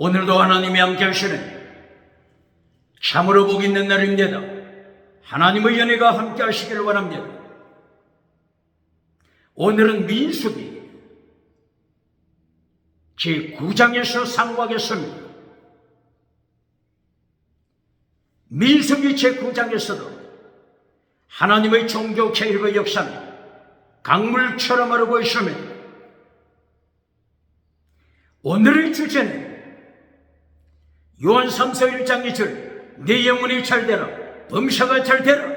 오늘도 하나님이 함께 하시는 참으로 복 있는 날입니다. 하나님의 연혜가 함께 하시기를 원합니다. 오늘은 민수기 제9장에서 상고하겠습니다. 민수기 제9장에서도 하나님의 종교 개혁의 역사는 강물처럼 흐르고 있습니다. 오늘의 주제는 요한 3서 1장 2절 내 영혼이 잘되라 범사가 잘되라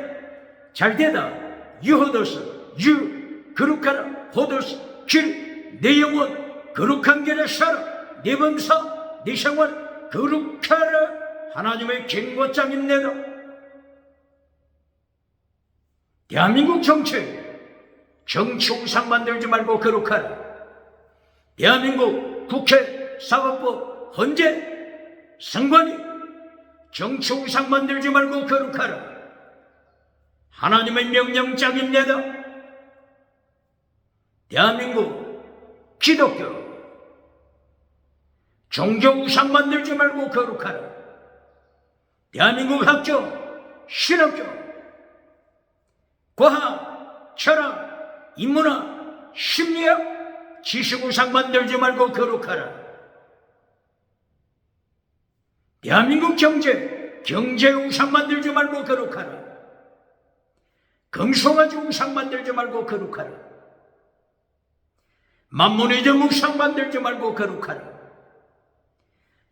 잘되다 유호도서 유 거룩하라 호도서 길 내 영혼 거룩한 길에 살아 내 범사 내 생활 거룩하라 하나님의 경고장입니다. 대한민국 정치 우상 만들지 말고 거룩하라. 대한민국 국회 사법부 헌재 선관위 정치 우상 만들지 말고 거룩하라. 하나님의 명령장입니다. 대한민국 기독교 종교 우상 만들지 말고 거룩하라. 대한민국 학교 신학교 과학 철학 인문학 심리학 지식 우상 만들지 말고 거룩하라. 대한민국 경제 우상 만들지 말고 거룩하라. 금송아지 우상 만들지 말고 거룩하라. 만문의정 우상 만들지 말고 거룩하라.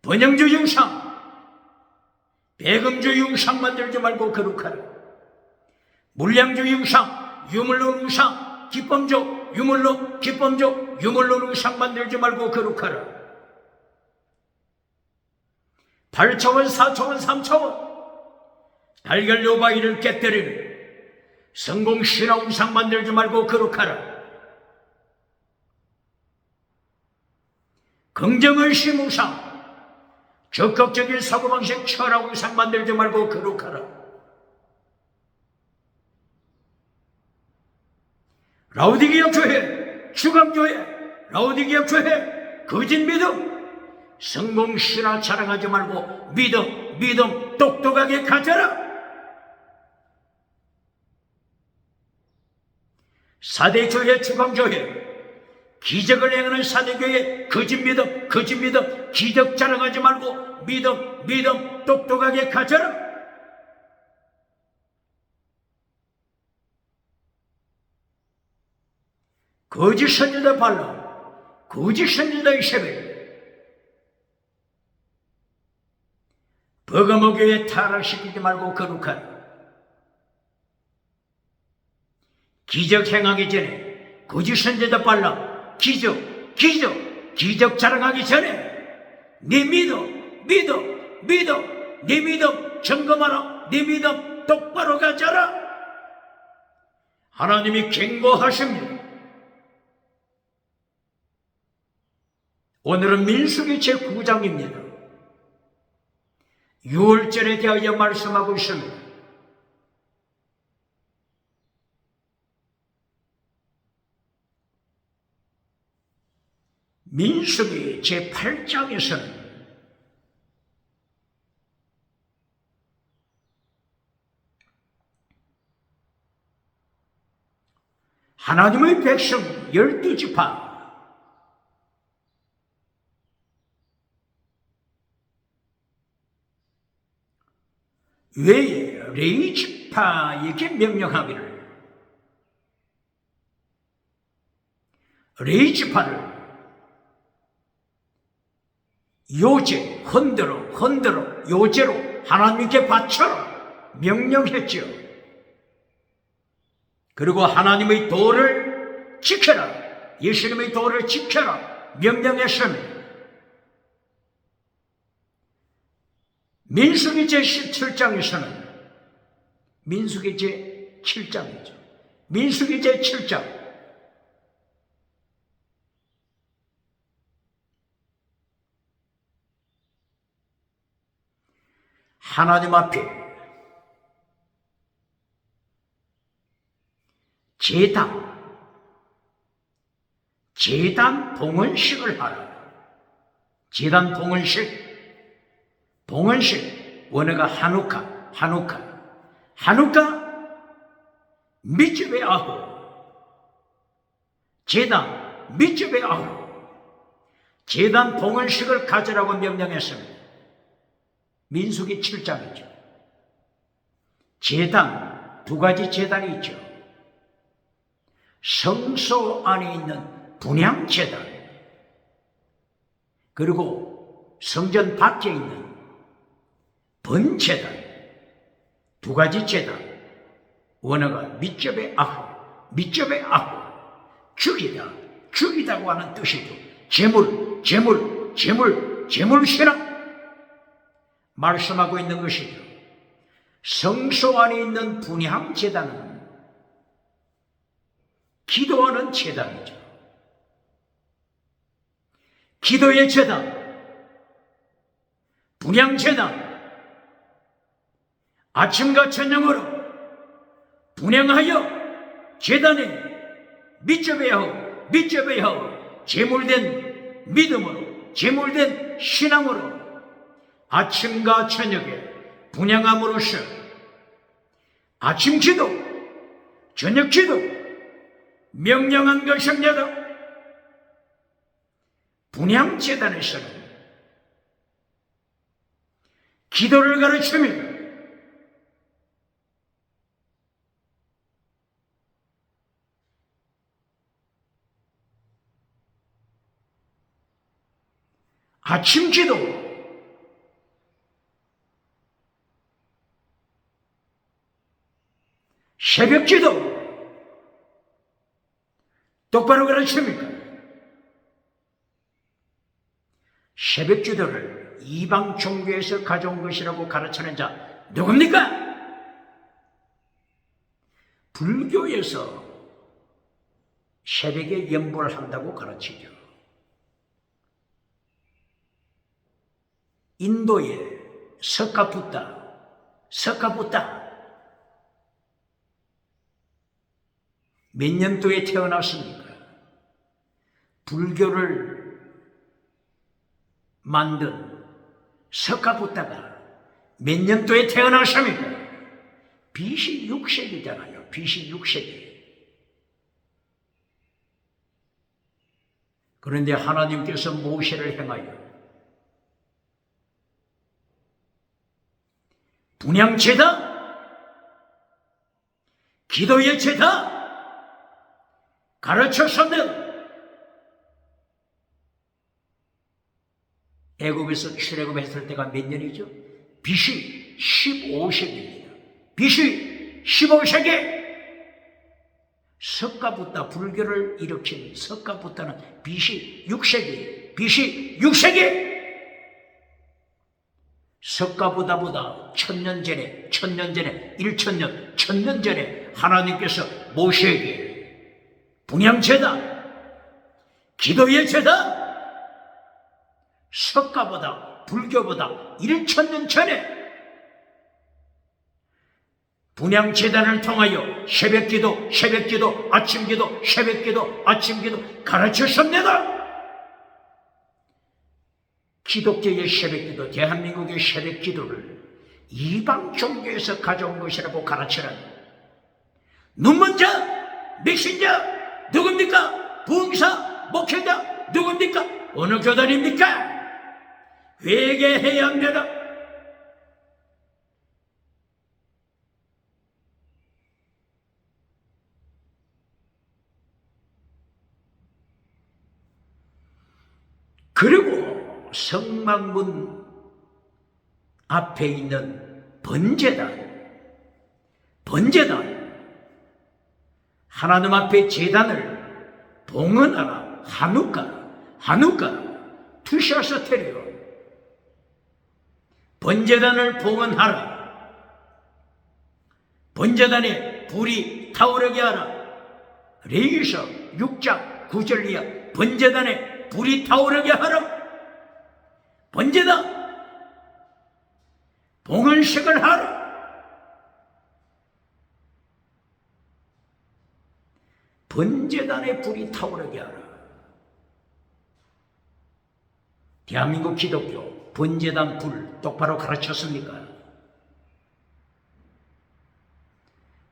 번영주의 우상 배금주의 우상 만들지 말고 거룩하라. 물량주의 우상 유물론 우상 기법적 유물론 기법적 유물론 우상 만들지 말고 거룩하라. 8차원 4차원 3차원 달걀 요바이를 깨뜨리는 성공신화 우상 만들지 말고 거룩하라. 긍정의심 우상 적극적인 사고방식 철학 우상 만들지 말고 거룩하라. 라우디게아 교회 주강교회 라우디게아 교회 거짓 믿음 성공신화 자랑하지 말고 믿음 똑똑하게 가져라. 사대교회 주강교회 기적을 행하는 사대교회 거짓 믿음 기적 자랑하지 말고 믿음 똑똑하게 가져라. 거짓 선지자 발람 거짓 선지자 이세벨 버가모 교회 타락시키지 말고 거룩하라. 기적 행하기 전에 거짓 선지자 발람 기적 자랑하기 전에 네 믿음 네 믿음 점검하라. 네 믿음 똑바로 가져라. 하나님이 경고하십니다. 오늘은 민수기 제9장입니다. 6월절에 대하여 말씀하고 있습니다. 민수기 제8장에서는 하나님의 백성 12지파 외에 레위지파에게 명령하기를 레위지파를 요제 흔들어 요제로 하나님께 바쳐라 명령했지요. 그리고 하나님의 도를 지켜라 예수님의 도를 지켜라 명령했습니다. 민수기 제17장에서는 민수기 제7장이죠. 민수기 제7장 하나님 앞에 제단 봉헌식을 하라. 제단 봉헌식, 원어가 한우카, 미츠베 아후, 제단 미츠베 아후, 제단 봉헌식을 가져라고 명령했습니다. 민수기 7장이죠. 제단, 두 가지 제단이 있죠. 성소 안에 있는 분향제단, 그리고 성전 밖에 있는 번제단, 두 가지 제단. 원어가 미접의 아후, 죽이다고 하는 뜻이죠. 제물신앙 말씀하고 있는 것이죠. 성소 안에 있는 분향제단은 기도하는 제단이죠. 기도의 제단, 분향제단, 아침과 저녁으로 분향하여 제단에 미접에하고 제물된 믿음으로, 제물된 신앙으로 아침과 저녁에 분향함으로써 아침 기도, 저녁 기도 명령한 것입니다. 분향제단에서는 기도를 가르칩니다. 아침 기도, 새벽 기도 똑바로 가르칩니까? 새벽 기도를 이방 종교에서 가져온 것이라고 가르치는 자 누굽니까? 불교에서 새벽에 연보를 한다고 가르치죠. 인도의 석가부타 몇 년도에 태어났습니까? 불교를 만든 석가부타가 몇 년도에 태어났습니까? BC 6세기잖아요. BC 6세기. 그런데 하나님께서 모세를 행하여 분향제단, 기도의 제단 가르쳤습니다. 애굽에서 출애굽했을 때가 몇 년이죠? BC 15세기입니다. BC 15세기 석가부타 불교를 일으킨 석가부타는 BC 6세기 석가부타보다 1000년 전에 1000년 전에 하나님께서 모세에게 분향제단, 기도의 제단, 석가보다 불교보다 1000년 전에 분향제단을 통하여 새벽기도, 아침기도, 새벽기도, 아침기도 가르쳤습니다. 기독교의 새벽기도, 대한민국의 새벽기도를 이방 종교에서 가져온 것이라고 가르치는 눈먼자, 메신저 누굽니까? 부흥사, 목회자 누굽니까? 어느 교단입니까? 회개해야 합니다. 그리고 성막문 앞에 있는 번제단, 하나님 앞에 제단을 봉헌하라. 한우카 투샤스테리오, 번제단을 봉헌하라. 번제단에 불이 타오르게 하라. 레위서 6장 9절 이하 번제단에 불이 타오르게 하라. 번제단 봉헌식을 하라. 번제단에 불이 타오르게 하라. 대한민국 기독교 번제단 불 똑바로 가르쳤습니까?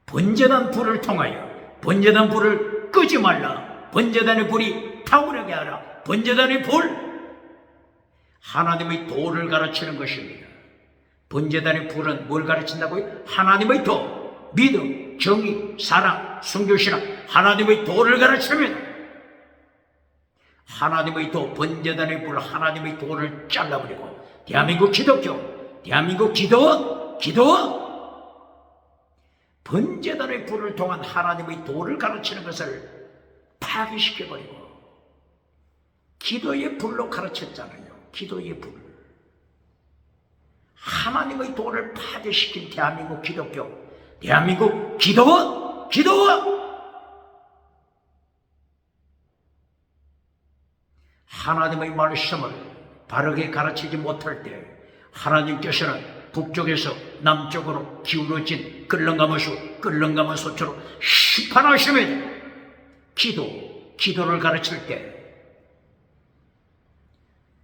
번제단 불을 통하여 번제단 불을 끄지 말라. 번제단의 불이 타오르게 하라. 번제단의 불, 하나님의 도를 가르치는 것입니다. 번제단의 불은 뭘 가르친다고요? 하나님의 도, 믿음, 정의, 사랑, 순교신앙, 하나님의 도를 가르칩니다. 하나님의 도, 번제단의 불, 하나님의 도를 잘라버리고 대한민국 기독교, 대한민국 기도원 번제단의 불을 통한 하나님의 도를 가르치는 것을 파괴시켜버리고 기도의 불로 가르쳤잖아요. 기도의 불, 하나님의 도를 파괴시킨 대한민국 기독교, 대한민국 기도원 하나님의 말씀을 바르게 가르치지 못할 때 하나님께서는 북쪽에서 남쪽으로 기울어진 끓는가만 소처럼 심판하시며 기도를 가르칠 때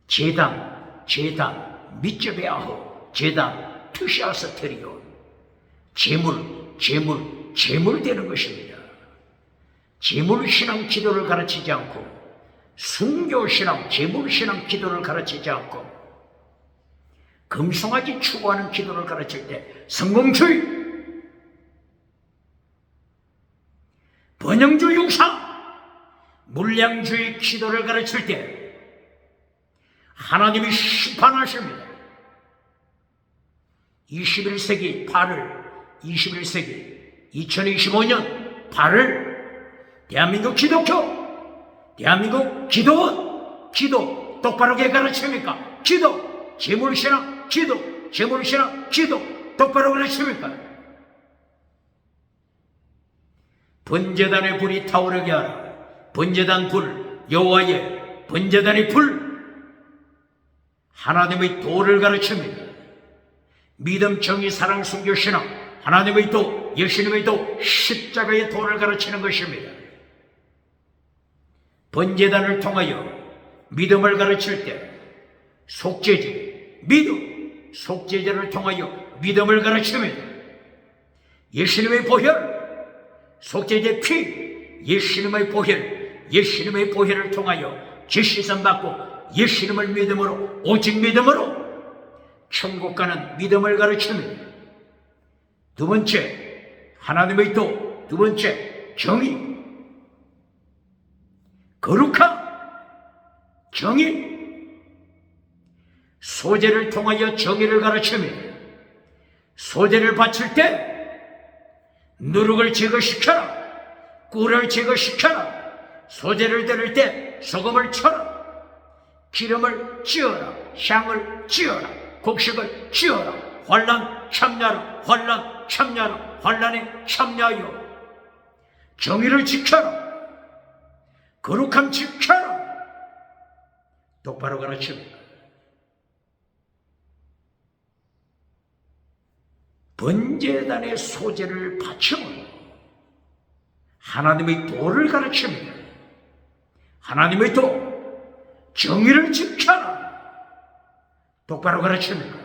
제단 미츠베아호, 제단 투시아스테리온, 재물 되는 것입니다. 재물신앙 기도를 가르치지 않고 순교신앙, 재물신앙 기도를 가르치지 않고 금송아지 추구하는 기도를 가르칠 때 성공주의, 번영주의 육상, 물량주의 기도를 가르칠 때 하나님이 심판하십니다. 21세기 2025년 8월 대한민국 기독교, 대한민국 기도 똑바르게 가르칩니까? 기도, 재물신앙, 기도 똑바로 가르칩니까? 번제단의 불이 타오르게 하라. 번제단 불, 여호와의 번제단의 불, 하나님의 도를 가르칩니다. 믿음, 정의, 사랑, 순교, 신앙, 하나님의 도, 예수님의 도, 십자가의 도를 가르치는 것입니다. 번제단을 통하여 믿음을 가르칠 때 속죄제, 믿음, 속죄제를 통하여 믿음을 가르칩니다. 예수님의 보혈, 속죄제 피, 예수님의 보혈을 통하여 죄시선 받고 예수님을 믿음으로, 오직 믿음으로 천국 가는 믿음을 가르칩니다. 두 번째, 하나님의 도. 두 번째, 정의, 거룩함, 정의, 소제를 통하여 정의를 가르칩니다. 소제를 바칠 때 누룩을 제거시켜라, 꿀을 제거시켜라, 소제를 드릴 때 소금을 쳐라, 기름을 찌어라, 향을 찌어라, 곡식을 찌어라, 환난 참여하라, 환난에 참여하여 정의를 지켜라, 거룩함 지켜라. 똑바로 가르칩니다. 번제단의 소제를 바치므로 하나님의 도를 가르칩니다. 하나님의 도, 정의를 지켜라. 똑바로 가르칩니다.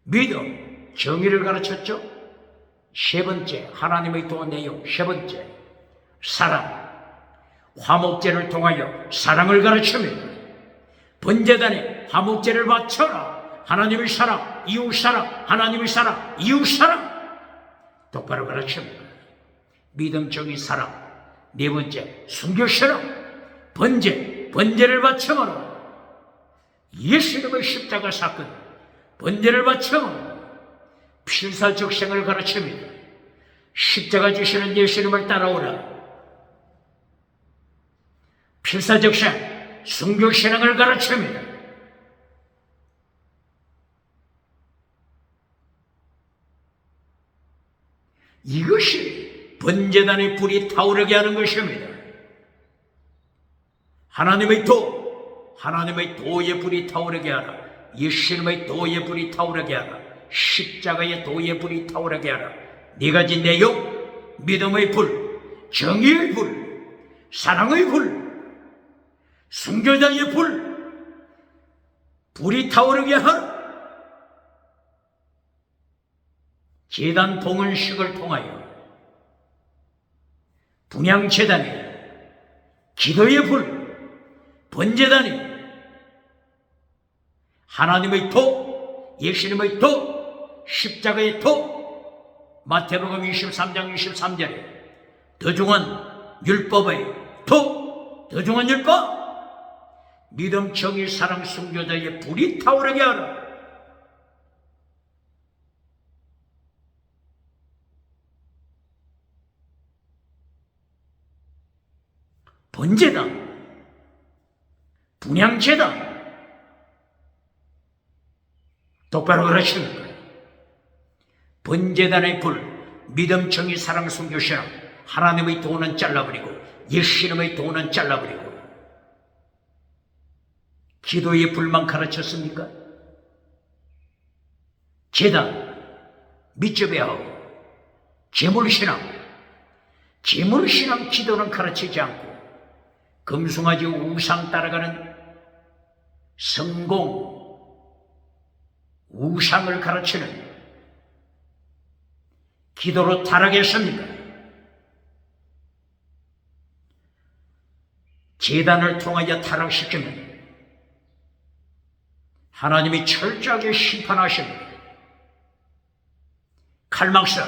믿음, 정의를 가르쳤죠. 세 번째, 하나님의 도 내용. 세 번째, 사랑, 화목제를 통하여 사랑을 가르칩니다. 번제단에 화목제를 바쳐라. 하나님의 사랑, 이웃 사랑, 하나님의 사랑, 이웃 사랑. 똑바로 가르칩니다. 믿음, 정의, 사랑. 네 번째, 순교신앙, 번제를 바쳐라. 예수님의 십자가 사건, 번제를 바쳐 필사적생을 가르칩니다. 십자가 지시는 예수님을 따라오라. 필사적생, 순교신앙을 가르칩니다. 이것이 번제단의 불이 타오르게 하는 것입니다. 하나님의 도, 하나님의 도의 불이 타오르게 하라. 예수님의 도의 불이 타오르게 하라. 십자가의 도의 불이 타오르게 하라. 네 가지 내용, 믿음의 불, 정의의 불, 사랑의 불, 순교자의 불, 불이 타오르게 하라. 제단 봉헌식을 통하여 분향제단이 기도의 불, 번제단이 하나님의 도, 예수님의 도, 십자가의 도, 마태복음 23장 23절에 더중한 율법의 도, 더중한 율법, 믿음, 정의, 사랑, 순교자의 불이 타오르게 하라. 번제단, 분향제단, 똑바로 그러시는 거예요. 번제단의 불, 믿음, 정의, 사랑, 순교, 신앙, 하나님의 도는 잘라버리고 예수님의 도는 잘라버리고 기도의 불만 가르쳤습니까? 제단, 밑접해하고 재물신앙, 재물신앙 기도는 가르치지 않고 금송아지 우상 따라가는 성공, 우상을 가르치는 기도로 타락했습니까? 제단을 통하여 타락시키면 하나님이 철저하게 심판하십니다. 칼막사,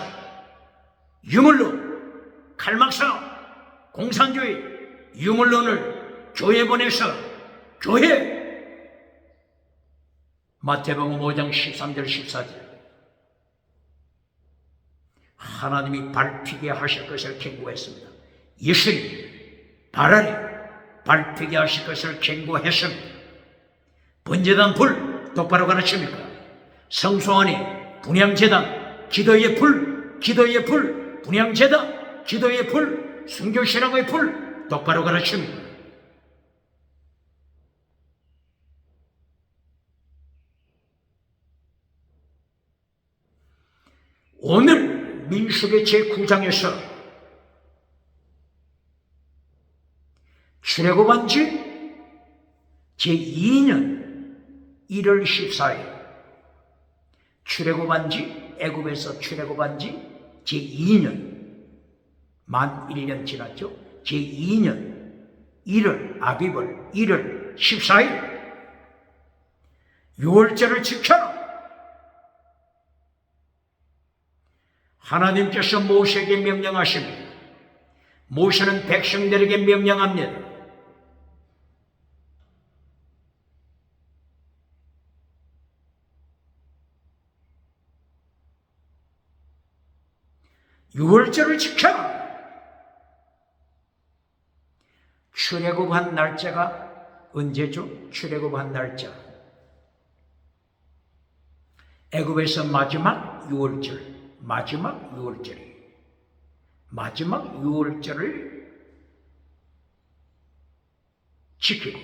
유물론, 칼막사, 공산주의, 유물론을 교회 보내서 교회 마태복음 5장 13절 14절 하나님이 밟히게 하실 것을 경고했습니다. 예수님 발아래 밟히게 하실 것을 경고했습니다. 번제단 불 똑바로 가르칩니까? 성소 안에 분향제단 기도의 불, 기도의 불, 분향제단 기도의 불, 순교신앙의 불 똑바로 가르칩니까? 오늘 민수기 제9장에서 출애굽한지 제2년 1월 14일 출애굽한지 애굽에서 출애굽한지 제2년 만 1년 지났죠. 제2년 1월 아비벌 1월 14일 6월절을 지켜라. 하나님께서 모세에게 명령하십니다. 모세는 백성들에게 명령합니다. 유월절을 지켜라. 출애굽한 날짜가 언제죠? 출애굽한 날짜 애굽에서 마지막 유월절, 마지막 유월절이 마지막 유월절을 지키고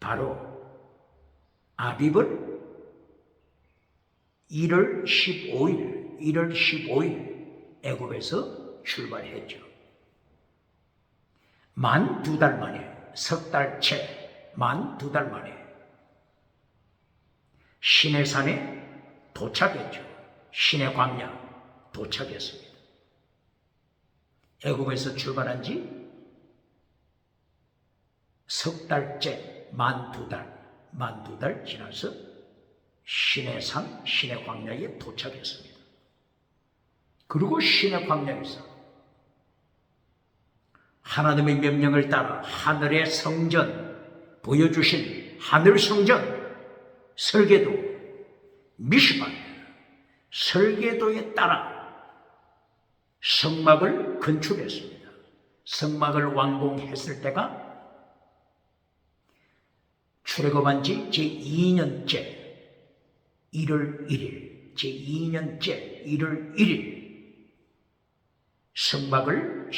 바로 아비벌 1월 15일 애굽에서 출발했죠. 만 2달 만에 석 달째 만 2달 만에 시내산에 도착했죠. 시내 광야 도착했습니다. 애굽에서 출발한 지 석 달째 만 2달 지나서 시내산 시내 광야에 도착했습니다. 그리고 시내 광야에서 하나님의 명령을 따라 하늘의 성전 보여주신 하늘 성전 설계도 미시반 설계도에 따라 성막을 건축했습니다. 성막을 완공했을 때가 출애굽한 지 제2년째 1월 1일 제2년째 1월 1일 성막을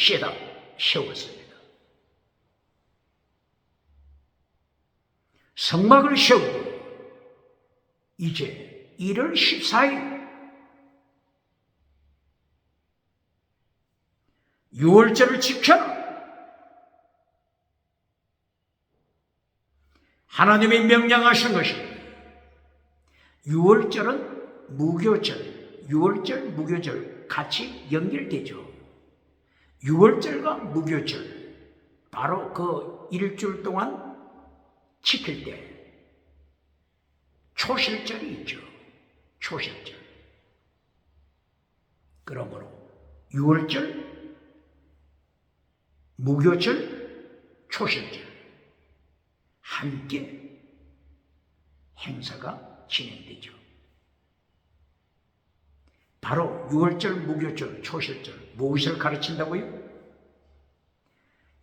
세웠습니다. 성막을 세우고 이제 1월 14일 6월절을 지켜라. 하나님이 명령하신 것입니다. 유월절은 무교절, 유월절, 무교절 같이 연결되죠. 유월절과 무교절, 바로 그 일주일 동안 지킬 때 초실절이 있죠. 초실절. 그러므로 유월절, 무교절, 초실절 함께 행사가 진행되죠. 바로 유월절, 무교절, 초실절 무엇을 가르친다고요?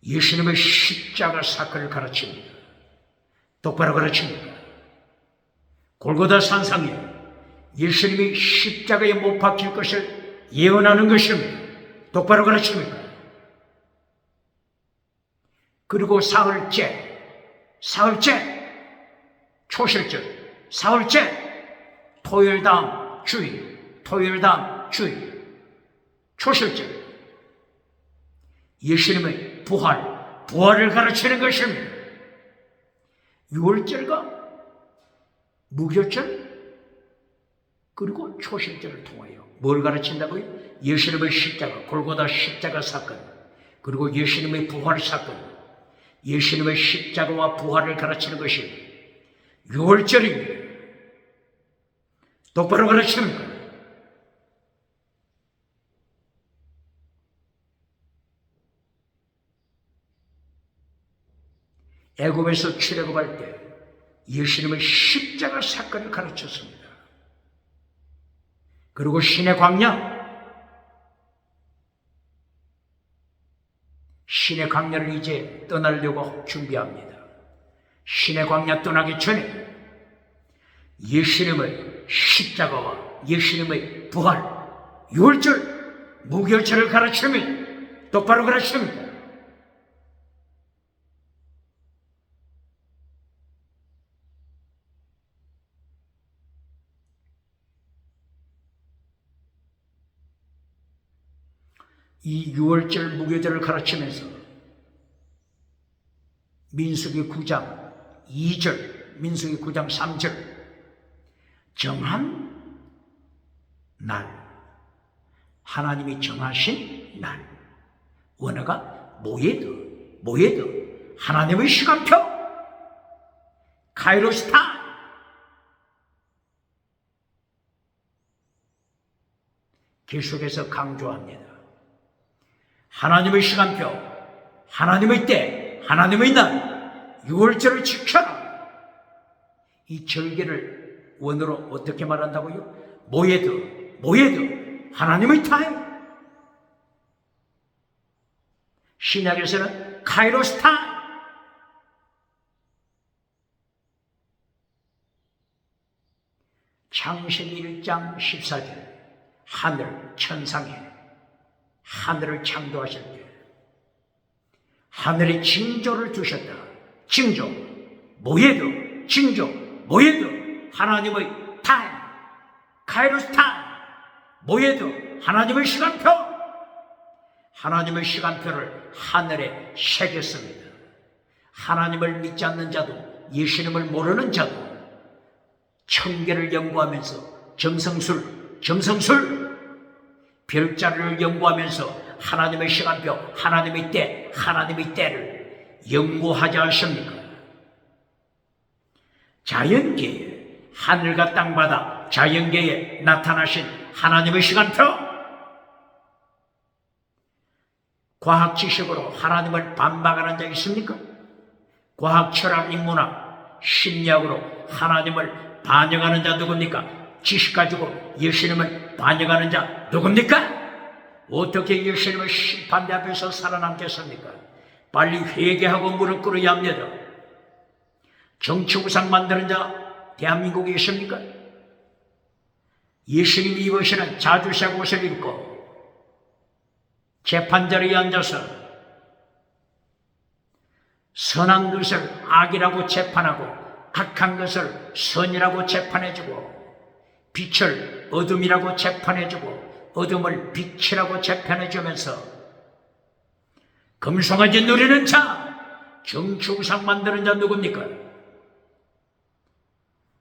예수님의 십자가 사건을 가르칩니다. 똑바로 가르칩니다. 골고다 산상에 예수님이 십자가에 못 박힐 것을 예언하는 것입니다. 똑바로 가르칩니다. 그리고 사흘째, 초실절, 사흘째, 토요일 다음 주일, 토요일 다음 주일, 초실절, 예수님의 부활을 가르치는 것입니다. 유월절과 무교절 그리고 초실절을 통하여 뭘 가르친다고요? 예수님의 십자가, 골고다 십자가 사건, 그리고 예수님의 부활 사건, 예수님의 십자가와 부활을 가르치는 것이 유월절입니다. 똑바로 가르치는 거예요. 애굽에서 출애굽할 때 예수님의 십자가 사건을 가르쳤습니다. 그리고 신의 광야를 이제 떠나려고 준비합니다. 신의 광야 떠나기 전에 예수님의 십자가와 예수님의 부활, 유월절, 무교절을 가르칩니다. 똑바로 가르칩니다. 이 유월절 무교절을 가르치면서 민수기 9장 2절, 민수기 9장 3절 정한 날, 하나님이 정하신 날, 원어가 모예드, 하나님의 시간표, 카이로스 타임, 계속해서 강조합니다. 하나님의 시간표, 하나님의 때, 하나님의 날, 유월절을 지켜라. 이 절기를 원어로 어떻게 말한다고요? 모예드, 하나님의 타임. 신약에서는 카이로스 타임. 창세기 1장 14절, 하늘, 천상에 하늘을 창조하실 때 하늘에 징조를 두셨다. 징조, 모예드, 하나님의 타임, 카이로스 타임, 모예드, 하나님의 시간표, 하나님의 시간표를 하늘에 새겼습니다. 하나님을 믿지 않는 자도, 예수님을 모르는 자도 천계를 연구하면서 점성술 별자리를 연구하면서 하나님의 시간표, 하나님의 때, 하나님의 때를 연구하지 않습니까? 자연계에, 하늘과 땅바다 자연계에 나타나신 하나님의 시간표, 과학 지식으로 하나님을 반박하는 자 있습니까? 과학, 철학, 인문학, 심리학으로 하나님을 반영하는 자 누굽니까? 지식 가지고 예수님을 반영하는 자 누굽니까? 어떻게 예수님의 심판대 앞에서 살아남겠습니까? 빨리 회개하고 무릎 꿇어야 합니다. 정치우상 만드는 자 대한민국에 있습니까? 예수님이 입으시는 자주색 옷을 입고 재판자리에 앉아서 선한 것을 악이라고 재판하고 악한 것을 선이라고 재판해주고 빛을 어둠이라고 재판해주고 어둠을 빛이라고 재판해주면서 금송아지 누리는 자, 정치우상 만드는 자 누굽니까?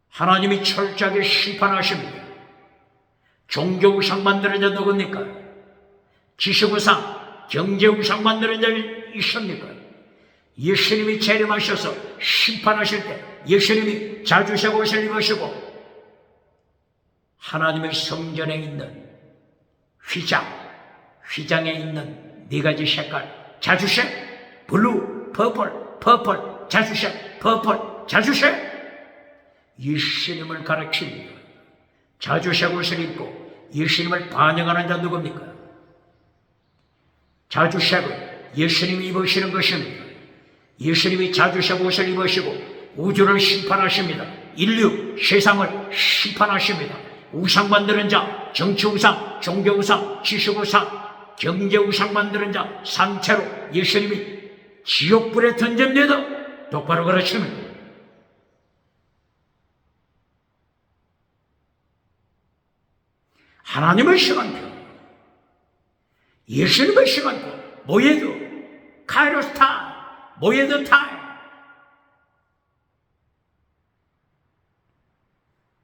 하나님이 철저하게 심판하십니다. 종교우상 만드는 자 누굽니까? 지식우상, 경제우상 만드는 자 있습니까? 예수님이 재림하셔서 심판하실 때 예수님이 자주색 옷을 입으시고 하나님의 성전에 있는 휘장에 있는 네 가지 색깔, 자주색, 블루, 퍼플, 자주색, 퍼플, 자주색, 예수님을 가르칩니다. 자주색 옷을 입고 예수님을 반영하는 자 누굽니까? 자주색은 예수님이 입으시는 것입니다. 예수님이 자주색 옷을 입으시고 우주를 심판하십니다. 인류, 세상을 심판하십니다. 우상 만드는 자, 정치우상, 종교우상, 지식우상, 경제우상 만드는 자 산채로 예수님이 지옥불에 던집니다. 똑바로 가르칩니다. 하나님의 시간표, 예수님의 시간표, 모예드, 카이로스 타임, 모예드 타임.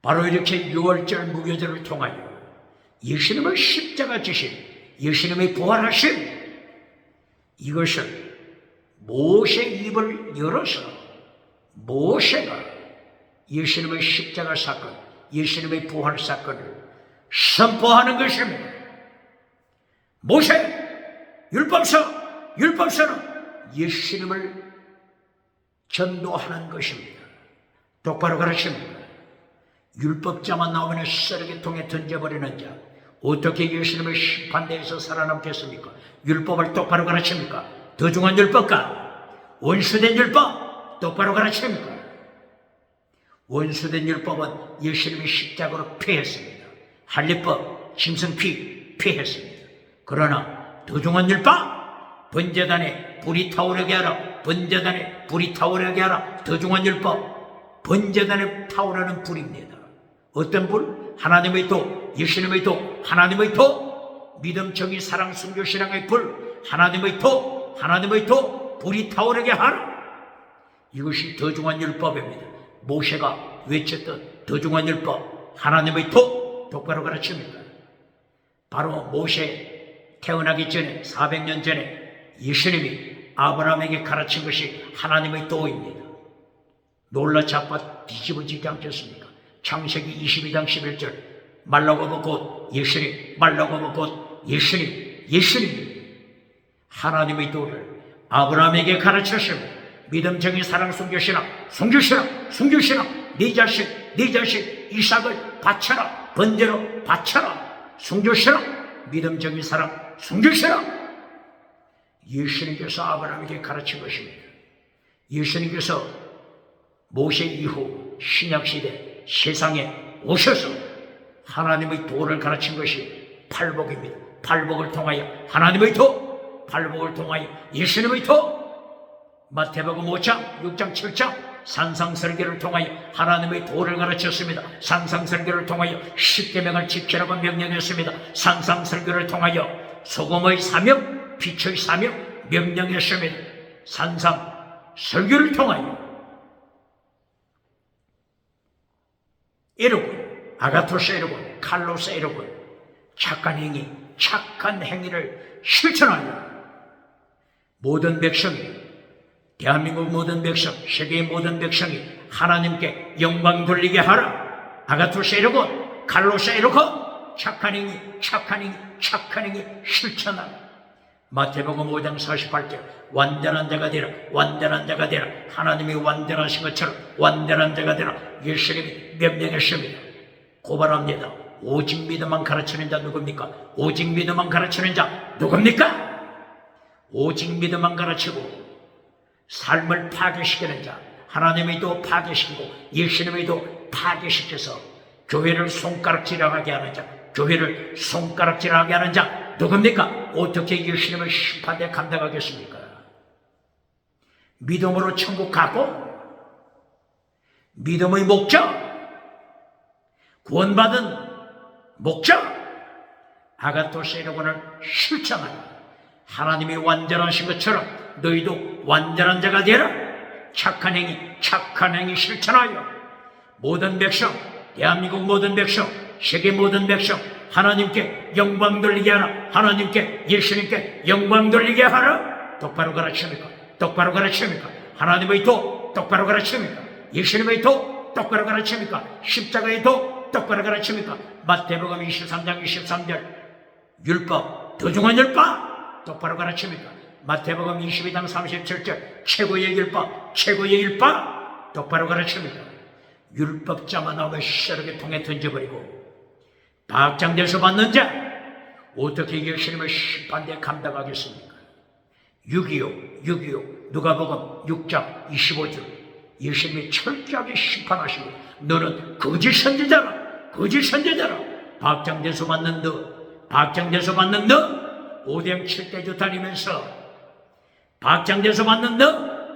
바로 이렇게 6월절 무교절을 통하여 예수님의 십자가 지신, 예수님의 부활하신 이것을 모세의 입을 열어서 모세가 예수님의 십자가 사건, 예수님의 부활 사건을 선포하는 것입니다. 모세, 율법서는 예수님을 전도하는 것입니다. 똑바로 가르칩니다. 율법자만 나오면 쓰레기통에 던져버리는 자, 어떻게 예수님의 심판대에서 살아남겠습니까? 율법을 똑바로 가르칩니까? 더 중한 율법과 원수된 율법 똑바로 가르칩니까? 원수된 율법은 예수님이 십자가로 폐했습니다. 할례법, 짐승피 폐했습니다. 그러나 더 중한 율법, 번제단에 불이 타오르게 하라, 번제단에 불이 타오르게 하라. 더 중한 율법, 번제단에 타오르는 불입니다. 어떤 불? 하나님의 도, 예수님의 도, 하나님의 도, 믿음, 정의, 사랑, 순교, 신앙의 불, 하나님의 도, 불이 타오르게 하라. 이것이 더 중한 율법입니다. 모세가 외쳤던 더 중한 율법, 하나님의 도, 똑바로 가르칩니다. 바로 모세 태어나기 전에 400년 전에 예수님이 아브라함에게 가르친 것이 하나님의 도입니다. 놀라 자빠 뒤집어지지 않겠습니까? 창세기 22장 11절 말라고 하면 곧 예수님, 말라고 하면 곧 예수님 하나님의 도를 아브라함에게 가르쳤습니다. 믿음, 정의, 사랑, 순교, 신앙 네 자식 이삭을 바쳐라, 번제로 바쳐라. 순교, 신앙, 믿음, 정의, 사랑, 순교, 신앙. 예수님께서 아브라함에게 가르친 것입니다. 예수님께서 모세 이후 신약시대 세상에 오셔서 하나님의 도를 가르친 것이 팔복입니다. 팔복을 통하여 하나님의 도, 팔복을 통하여 예수님의 도. 마태복음 5장, 6장, 7장 산상설교를 통하여 하나님의 도를 가르쳤습니다. 산상설교를 통하여 십계명을 지키라고 명령했습니다. 산상설교를 통하여 소금의 사명, 빛의 사명 명령했습니다. 산상설교를 통하여 여러분, 아가토스 여러분, 칼로스 여러분, 착한 행위를 실천하여 모든 백성이, 대한민국 모든 백성, 세계의 모든 백성이 하나님께 영광 돌리게 하라. 아가토스 여러분, 칼로스 여러분, 착한 행위 실천하라. 마태복음 5장 48절 완전한 자가 되라. 하나님이 완전하신 것처럼 완전한 자가 되라. 예수님이 명령했습니다. 고발합니다. 오직 믿음만 가르치는 자 누굽니까? 오직 믿음만 가르치는 자 누굽니까? 오직 믿음만 가르치고 삶을 파괴시키는 자, 하나님의 도 파괴시키고 예수님의 도 파괴시켜서 교회를 손가락질하게 하는 자, 교회를 손가락질하게 하는 자 누굽니까? 어떻게 예수님의 심판대 감당하겠습니까? 믿음으로 천국 가고 믿음의 목적, 구원받은 목적, 아가토스 여러분을 실천하라. 하나님이 완전하신 것처럼 너희도 완전한 자가 되라. 착한 행위 실천하여 모든 백성, 대한민국 모든 백성, 세계 모든 백성, 하나님께 영광 돌리게 하라. 하나님께, 예수님께 영광 돌리게 하라. 똑바로 가르칩니까? 똑바로 가르칩니까? 하나님의 도 똑바로 가르칩니까? 예수님의 도 똑바로 가르칩니까? 십자가의 도 똑바로 가르칩니까? 마태복음 23장 23절 율법, 도중한 율법 똑바로 가르칩니까? 마태복음 22장 37절 최고의 율법, 최고의 율법 똑바로 가르칩니까? 율법자만 나오면 시력에 통에 던져버리고 박장대소 받는 자 어떻게 예수님의 심판대에 감당하겠습니까? 6.25 누가복음 6장 25절 예수님이 철저하게 심판하시고 너는 거짓 선지자라, 거짓 선지자라. 박장대소 받는 너, 박장대소 받는 너, 오대양 7대주 다니면서 박장대소 받는 너,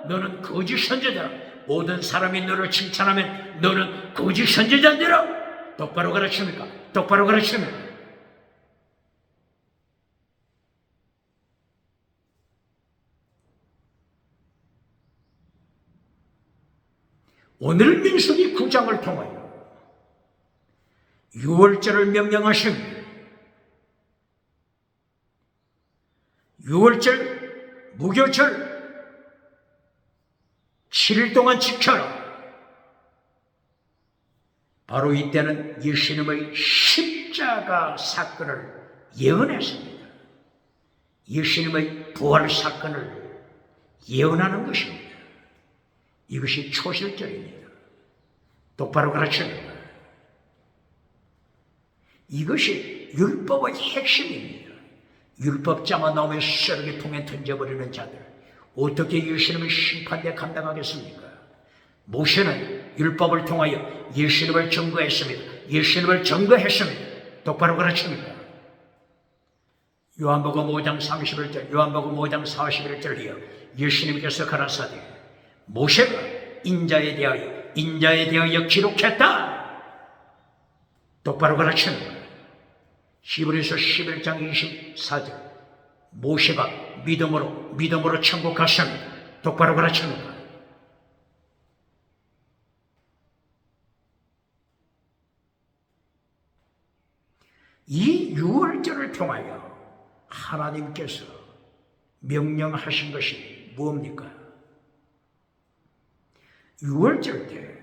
너는 거짓 선지자라. 모든 사람이 너를 칭찬하면 너는 거짓 선지자니라. 똑바로 가르칩니까? 똑바로 가르칩니까? 오늘 민수기 9장을 통하여 유월절을 명령하십니다. 유월절, 무교절 7일 동안 지켜라. 바로 이때는 예수님의 십자가 사건을 예언했습니다. 예수님의 부활 사건을 예언하는 것입니다. 이것이 초실절입니다. 똑바로 가르칩니다. 이것이 율법의 핵심입니다. 율법자만 나오면 시력에 통에 던져버리는 자들 어떻게 예수님의 심판대에 감당하겠습니까? 모세는 율법을 통하여 예수님을 증거했습니다. 예수님을 증거했습니다. 똑바로 가르칩니다. 요한복음 5장 31절 요한복음 5장 41절이요 예수님께서 가라사대 모세가 인자에 대하여 기록했다. 똑바로 가르칩니다. 히브리서 11장 24절 모세가 믿음으로 천국 갔습니다. 똑바로 가르칩니다. 이 유월절을 통하여 하나님께서 명령하신 것이 무엇입니까? 유월절 때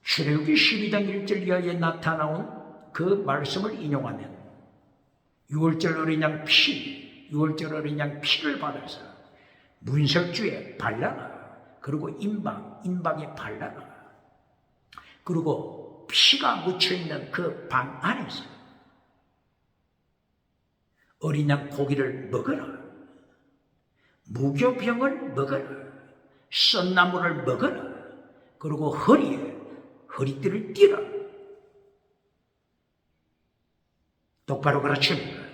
출애굽기 12장 1절 이하에 나타나온 그 말씀을 인용하면 유월절 어린 양 유월절 어린 양 피를 받아서 문설주에 발라라. 그리고 인방에 발라라. 그리고 피가 묻혀있는 그 방 안에서 어린 양 고기를 먹어라. 무교병을 먹어라. 썬나물을 먹어라. 그리고 허리띠를 띠라. 똑바로 가르칩니다.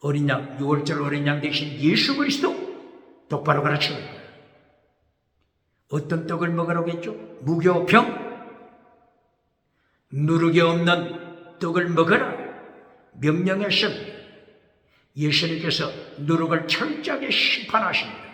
어린 양, 유월절 어린 양 대신 예수 그리스도 똑바로 가르칩니다. 어떤 떡을 먹으라고 했죠? 무교병? 누룩이 없는 떡을 먹어라. 명령했습니다. 예수님께서 누룩을 철저하게 심판하십니다.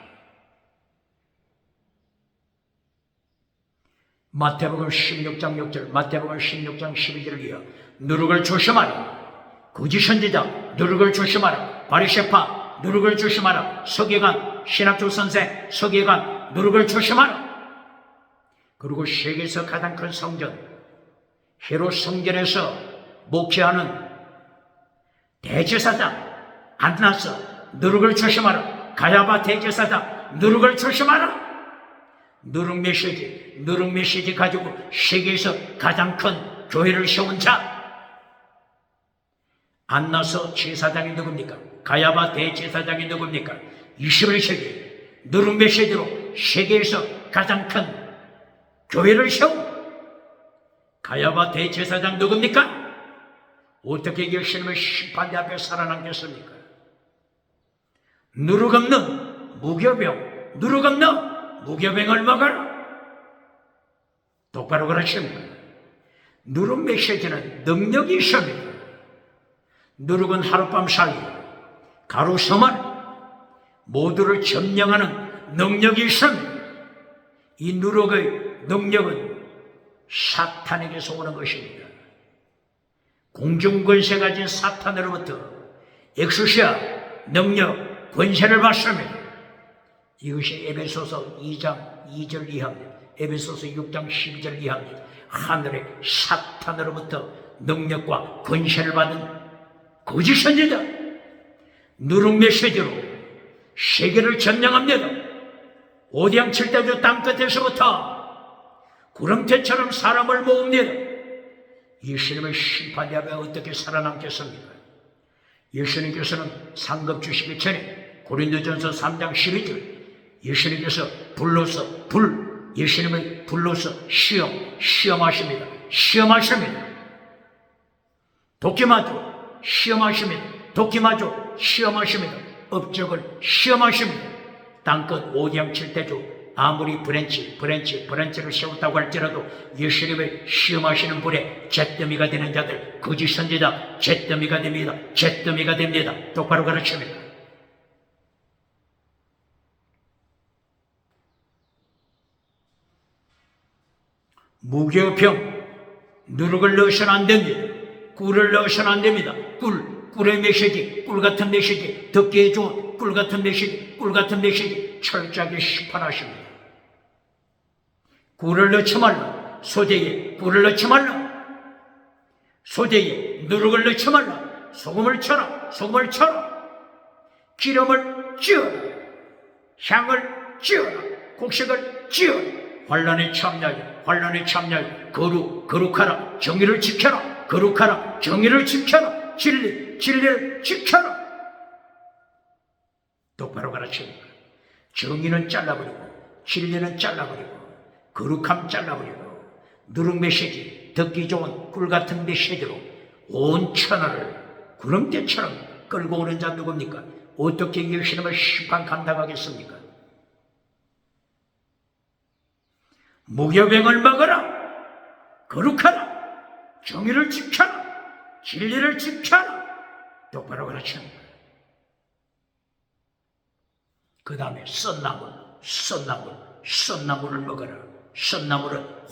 마태복음 16장 6절, 마태복음 16장 12절을 이어 누룩을 조심하라. 거짓 선지자, 누룩을 조심하라. 바리새파, 누룩을 조심하라. 서기관, 신학교 선생, 서기관, 누룩을 조심하라. 그리고 세계에서 가장 큰 성전, 헤롯 성전에서 목회하는 대제사장 안나서 누룩을 조심하라. 가야바 대제사장 누룩을 조심하라. 누룩 메시지 가지고 세계에서 가장 큰 교회를 세운 자 안나서 제사장이 누굽니까? 가야바 대제사장이 누굽니까? 21세기 누룩 메시지로 세계에서 가장 큰 교회를 세운 가야바 대제사장 누굽니까? 어떻게 예수님의 심판대 앞에 살아남겠습니까? 누룩 없는 무교병을 먹어라. 똑바로 가르칩니다. 누룩 메시지는 능력이 있습니다. 누룩은 하룻밤 사이 가루섬을 모두를 점령하는 능력이 있습니다. 이 누룩의 능력은 사탄에게서 오는 것입니다. 공중권세 가진 사탄으로부터 엑수시아 능력, 권세를 받습니다. 이것이 에베소서 2장 2절 이하입니다. 에베소서 6장 12절 이하입니다. 하늘의 사탄으로부터 능력과 권세를 받은 거짓 선지자 누룩 메시지로 세계를 점령합니다. 오디양 칠대주 땅끝에서부터 구름대처럼 사람을 모읍니다. 예수님의 심판대 앞에 어떻게 살아남겠습니까? 예수님께서는 상급 주시기 전에 고린도전서 3장 12절 예수님께서 예수님의 불로서 시험하십니다. 시험하십니다. 도끼마저 시험하십니다. 도끼마저 시험하십니다. 업적을 시험하십니다. 땅끝 오디양 칠대주 아무리 브랜치를 세웠다고 할지라도 예수님을 시험하시는 불에 잿더미가 되는 자들 거짓 선지자 잿더미가 됩니다. 잿더미가 됩니다. 똑바로 가르칩니다. 무교병 누룩을 넣으셔는 안 됩니다. 꿀을 넣으셔는 안 됩니다. 꿀의 메시지, 꿀 같은 메시지, 듣기에 좋은 꿀 같은 메시지, 철저하게 심판하십니다. 꿀을 넣지 말라. 소재에 꿀을 넣지 말라. 소재에 누룩을 넣지 말라. 소금을 쳐라. 기름을 찌어라. 향을 찌어라. 곡식을 찌어라. 환난에 참여하여 거룩하라. 정의를 지켜라. 거룩하라. 정의를 지켜라. 진리를 지켜라. 똑바로 가르칩니다. 정의는 잘라버리고 진리는 잘라버리고 거룩함 잘라버리고 누룩 메시지 듣기 좋은 꿀같은 메시지로 온 천하를 구름대처럼 끌고 오는 자 누굽니까? 어떻게 예수님을 심판 감당하겠습니까? 무교병을 먹어라. 거룩하라. 정의를 지켜라. 진리를 지켜라. 똑바로 가르칩니다. 그 다음에 썬나물을 먹어라. 썬나물은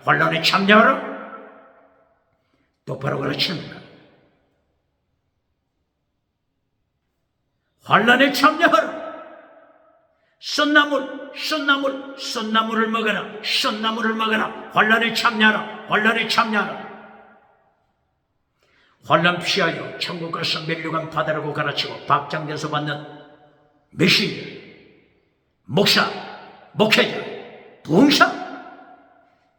환난에 참여하라. 똑바로 가르칩니다. 환난에 참여하라. 썬나물을 먹어라. 환난에 참여하라. 환난 피하여 천국 가서 멸류관 받으라고 가르치고 박장대소 받는 메시지, 목사, 목회자, 부흥사,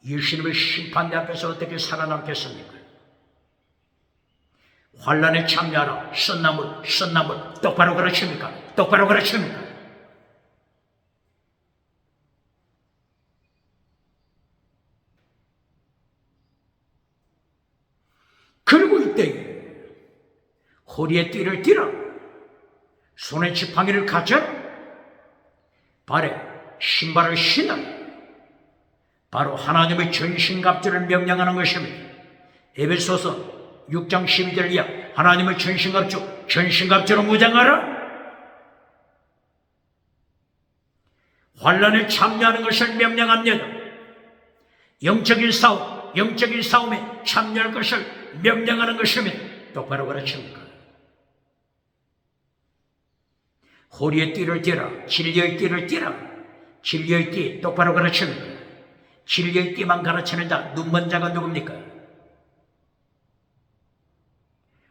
예수님의 심판대 앞에서 어떻게 살아남겠습니까? 환난에 참여하라. 썬나물 똑바로 가르칩니까? 그리고 이때에 허리에 띠를 띠라. 손에 지팡이를 가져라. 발에 신발을 신으라. 바로 하나님의 전신갑주를 명령하는 것입니다. 에베소서 6장 12절 이하 하나님의 전신갑주로 무장하라. 환난에 참여하는 것을 명령합니다. 영적인 싸움에 참여할 것을 명령하는 것입니다. 똑바로 가르칩니까? 허리에 띠를 띠라. 진리의 띠를 띠라. 진리의 띠 똑바로 가르칩니까? 진리의 띠만 가르치는 자, 눈먼 자가 누굽니까?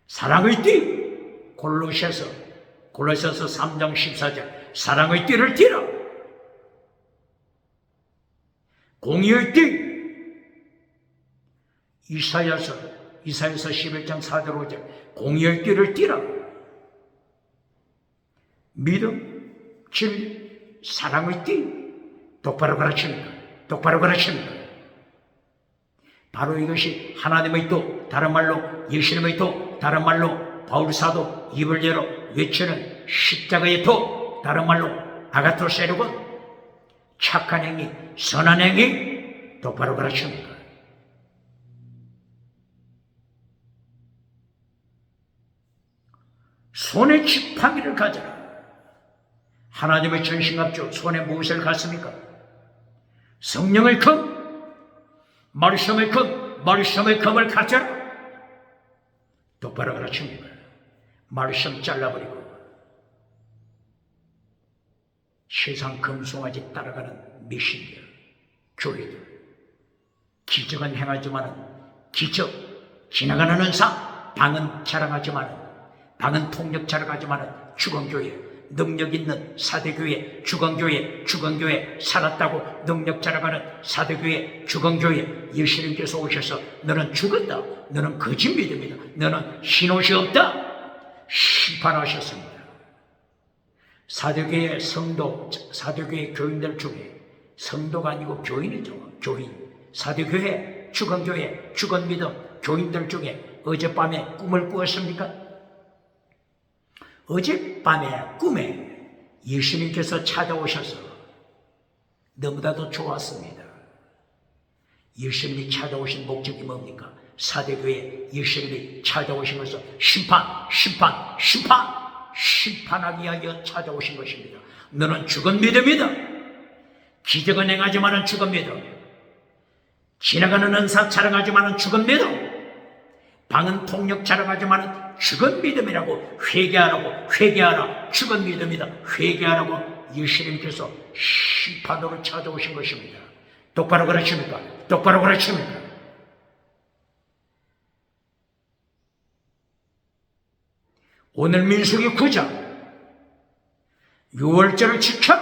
사랑의 띠. 골로새서 3장 14절 사랑의 띠를 띠라. 공의의 띠. 이사야서 11장 4절 5절 공의의 띠를 띠라. 믿음, 진리, 사랑의 띠 똑바로 가르칩니다. 바로 이것이 하나님의 도, 다른 말로 예수님의 도, 다른 말로 바울사도 입을 열어 외치는 십자가의 도, 다른 말로 아가토세르곤, 착한 행위, 선한 행위 똑바로 가르칩니다. 손에 지팡이를 가져라. 하나님의 전신갑주 손에 무엇을 갖습니까? 성령의 금, 말씀의 금, 말씀의 금을 가져라. 똑바로 가르칩니다. 말씀 잘라버리고 세상 금송아지 따라가는 미신들, 교회들, 기적은 행하지만은 기적, 지나가는 은사, 방은 자랑하지만은, 방은 통력 자랑하지만은 주건교회, 능력 있는 사대교회, 주건교회 살았다고 능력 자랑하는 사대교회, 주건교회, 예수님께서 오셔서 너는 죽었다, 너는 거짓 믿음이다, 너는 흰옷이 없다 심판하셨습니다. 사대교회 성도, 사대교회 교인들 중에 성도가 아니고 교인이죠. 교인. 사대교회, 주건교회, 주건믿음 교인들 중에 어젯밤에 꿈을 꾸었습니까? 어젯밤에 꿈에 예수님께서 찾아오셔서 너무나도 좋았습니다. 예수님이 찾아오신 목적이 뭡니까? 사대교회 예수님이 찾아오신 것은 심판하기 위하여 찾아오신 것입니다. 너는 죽은 믿음이다. 기적은 행하지만은 죽은 믿음. 지나가는 은사 자랑하지만은 죽은 믿음. 방은 통력 자랑하지만은 죽은 믿음이라고 회개하라. 죽은 믿음이다. 회개하라고 예수님께서 심판으로 찾아오신 것입니다. 똑바로 가르칩니까? 똑바로 가르칩니까? 오늘 민수기 9장 6월절을 지켜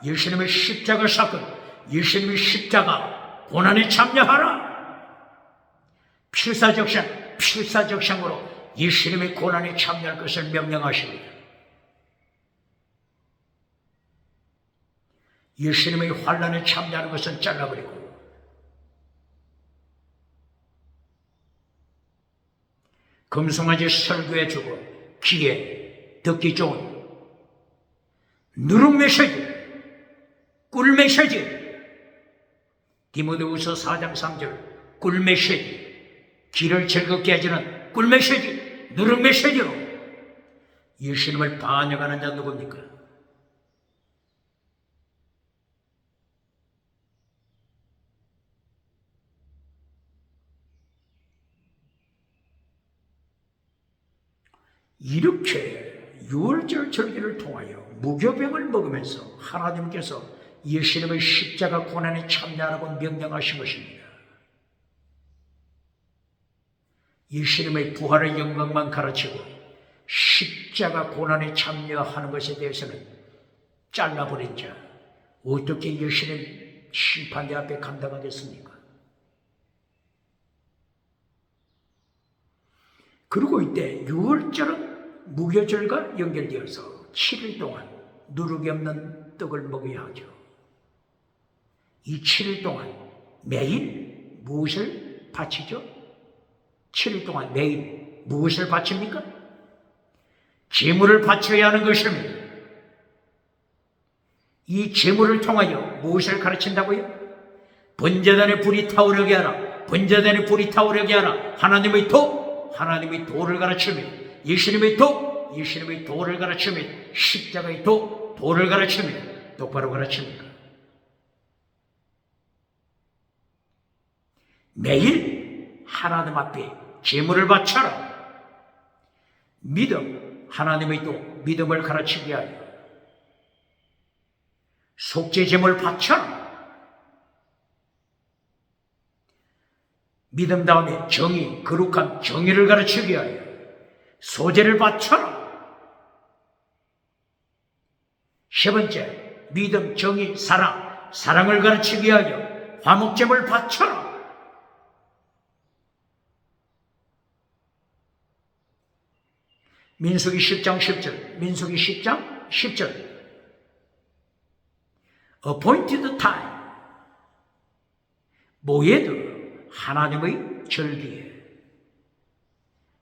예수님의 십자가 사건, 예수님의 십자가 고난에 참여하라. 필사적상으로 예수님의 고난에 참여할 것을 명령하십니다. 예수님의 환난에 참여하는 것은 잘라버리고 금송아지 설교해주고 귀에 듣기 좋은 누룩 메시지, 꿀 메시지, 디모데후서 4장 3절 꿀 메시지, 귀를 즐겁게 해주는 꿀 메시지, 누룩 메시지로 예수님을 반역하는 자 누굽니까? 이렇게 6월절 절기를 통하여 무교병을 먹으면서 하나님께서 예수님의 십자가 고난에 참여하라고 명령하신 것입니다. 예수님의 부활의 영광만 가르치고 십자가 고난에 참여하는 것에 대해서는 잘라버린 자, 어떻게 예수님 심판대 앞에 감당하겠습니까? 그리고 이때 6월절은 무교절과 연결되어서 7일 동안 누룩이 없는 떡을 먹어야 하죠. 이 7일 동안 매일 무엇을 바치죠? 7일 동안 매일 무엇을 바칩니까? 제물을 바쳐야 하는 것입니다. 이 제물을 통하여 무엇을 가르친다고요? 번제단의 불이 타오르게 하라. 번제단의 불이 타오르게 하라. 하나님의 도를 가르칩니다. 예수님의 도를 가르칩니다. 십자가의 도를 가르칩니다. 똑바로 가르칩니다. 매일 하나님 앞에 제물을 바쳐라. 믿음, 하나님의 도, 믿음을 가르치게 하여 속죄 제물 바쳐라. 믿음 다음에 정의, 거룩한 정의를 가르치게 하여 소제를 바쳐라. 세 번째, 믿음, 정의, 사랑을 가르치게 하여 화목제물 바쳐라. 민수기 10장 10절 appointed time, 모에도 하나님의 절기에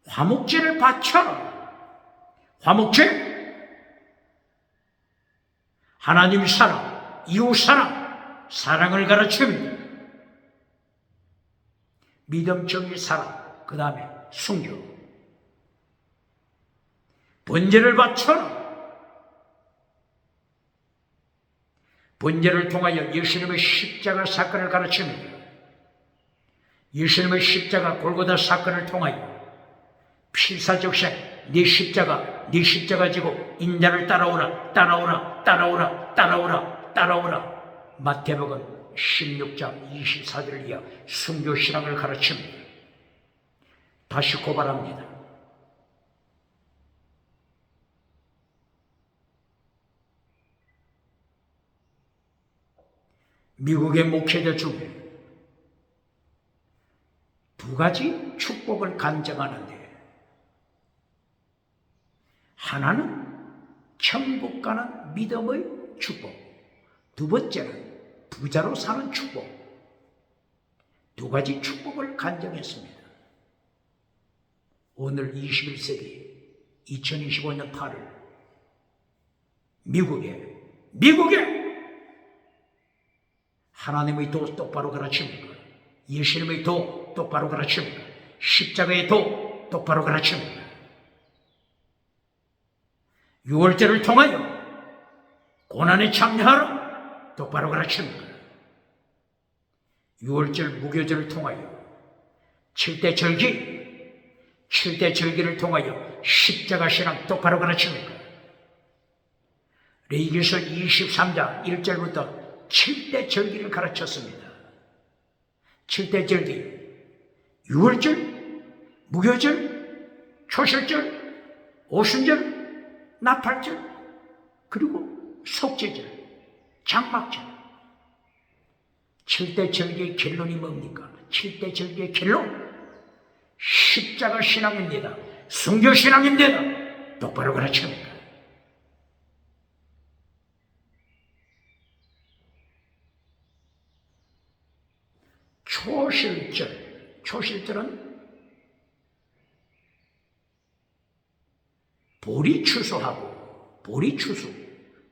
화목제를 바쳐라. 화목제, 하나님 사랑, 이웃 사랑을 가르칩니다. 믿음, 정의, 사랑, 그 다음에 순교. 번제를 바쳐라. 번제를 통하여 예수님의 십자가 사건을 가르칩니다. 예수님의 십자가 골고다 사건을 통하여 필사적생 네 십자가 지고 인자를 따라오라 따라오라 따라오라 따라오라 따라오라. 마태복음 16장 24절을 이어 순교신앙을 가르칩니다. 다시 고발합니다. 미국의 목회자 중에 두 가지 축복을 간증하는데, 하나는 천국 가는 믿음의 축복, 두 번째는 부자로 사는 축복. 두 가지 축복을 간증했습니다. 오늘 21세기 2025년 8월 미국에 하나님의 도 똑바로 가르칩니까? 예수님의 도 똑바로 가르칩니까? 십자가의 도 똑바로 가르칩니까? 유월절을 통하여 고난에 참여하라 똑바로 가르칩니까? 유월절 무교절을 통하여 7대 절기를 통하여 십자가 신앙 똑바로 가르칩니까? 레위기서 23장 1절부터 7대 절기를 가르쳤습니다. 7대 절기, 유월절, 무교절, 초실절, 오순절, 나팔절, 그리고 속죄절, 장막절. 7대 절기의 결론이 뭡니까? 7대 절기의 결론, 십자가 신앙입니다. 순교 신앙입니다. 똑바로 가르칩니다. 초실절은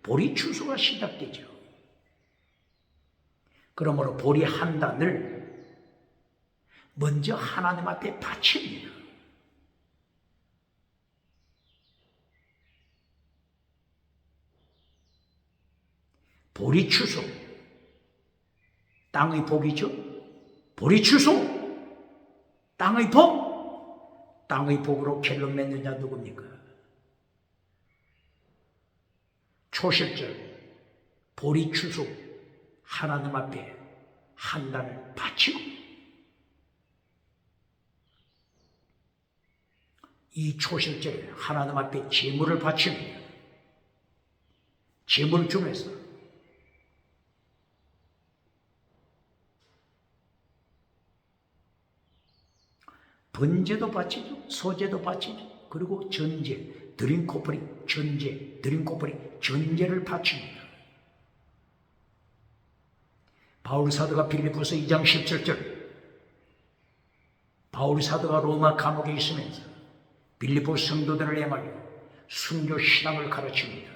보리추수가 시작되죠. 그러므로 보리 한 단을 먼저 하나님 앞에 바칩니다. 보리추수, 땅의 복이죠. 보리추수, 땅의 복, 땅의 복으로 결론 맺는 자 누굽니까? 초실절, 보리추수, 하나님 앞에 한 단을 바치고, 이 초실절에 하나님 앞에 제물을 바칩니다. 제물 중에서 번제도 바치죠. 소제도 바치죠. 그리고 전제, 드림코프링, 전제를 바칩니다. 바울 사도가 빌립보서 2장 17절, 바울 사도가 로마 감옥에 있으면서 빌립보 성도들을 해말려 순교 신앙을 가르칩니다.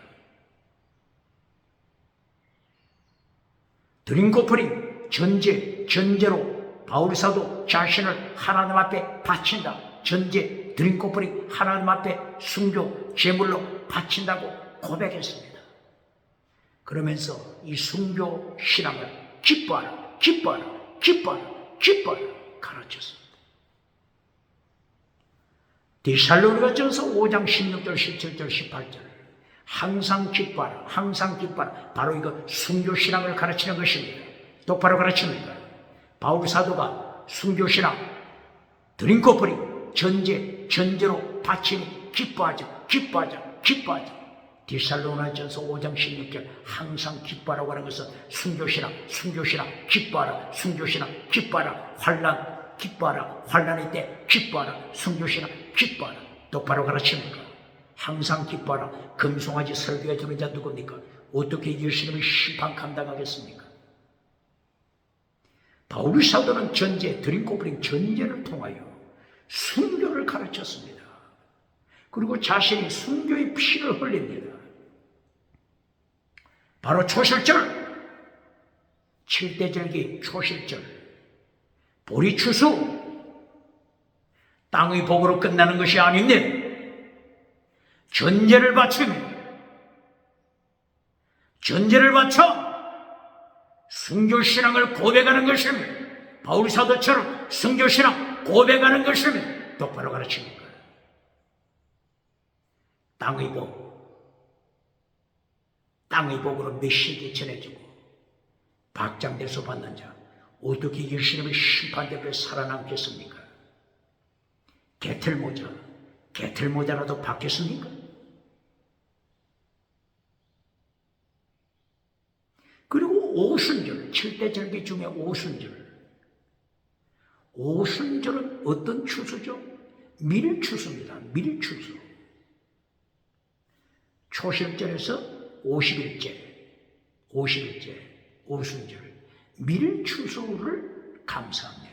드림코프링, 전제로 바울 사도 자신을 하나님 앞에 바친다. 전제, 드림코프링, 하나님 앞에 순교, 제물로 바친다고 고백했습니다. 그러면서 이 순교 신앙을 기뻐하라 가르쳤습니다. 데살로니가전서 5장 16절, 17절, 18절 항상 기뻐하라. 바로 이거 순교 신앙을 가르치는 것입니다. 똑바로 가르칩니다. 바울 사도가 순교신앙, 드림코프링, 전제로 바치니 기뻐하자. 데살로니가전서 5장 16절 항상 기뻐하라고 하는 것은 순교신앙, 기뻐하라. 순교신앙, 기뻐하라. 환난의 때 기뻐하라. 순교신앙, 기뻐하라. 똑바로 가르칩니까? 항상 기뻐하라. 금송아지 설교에 들은 자 누굽니까? 어떻게 예수님의 심판 감당하겠습니까? 바울 사도는 드림코프링 전제를 통하여 순교를 가르쳤습니다. 그리고 자신이 순교의 피를 흘립니다. 바로 초실절, 7대 절기 초실절, 보리추수, 땅의 복으로 끝나는 것이 아닙니다. 전제를 바칩니다. 전제를 바쳐 순교신앙을 고백하는 것입니다. 바울 사도처럼 순교신앙 고백하는 것입니다. 똑바로 가르칩니다. 땅의 복으로 메시지 전해주고 박장대소 받는 자 어떻게 예수님의 심판대에 살아남겠습니까? 개틀모자라도 받겠습니까? 그리고 오순절, 7대 절기 중에 오순절은 어떤 추수죠? 밀추수입니다. 밀추수. 초실절에서 50일째, 오순절, 밀추수를 감사합니다.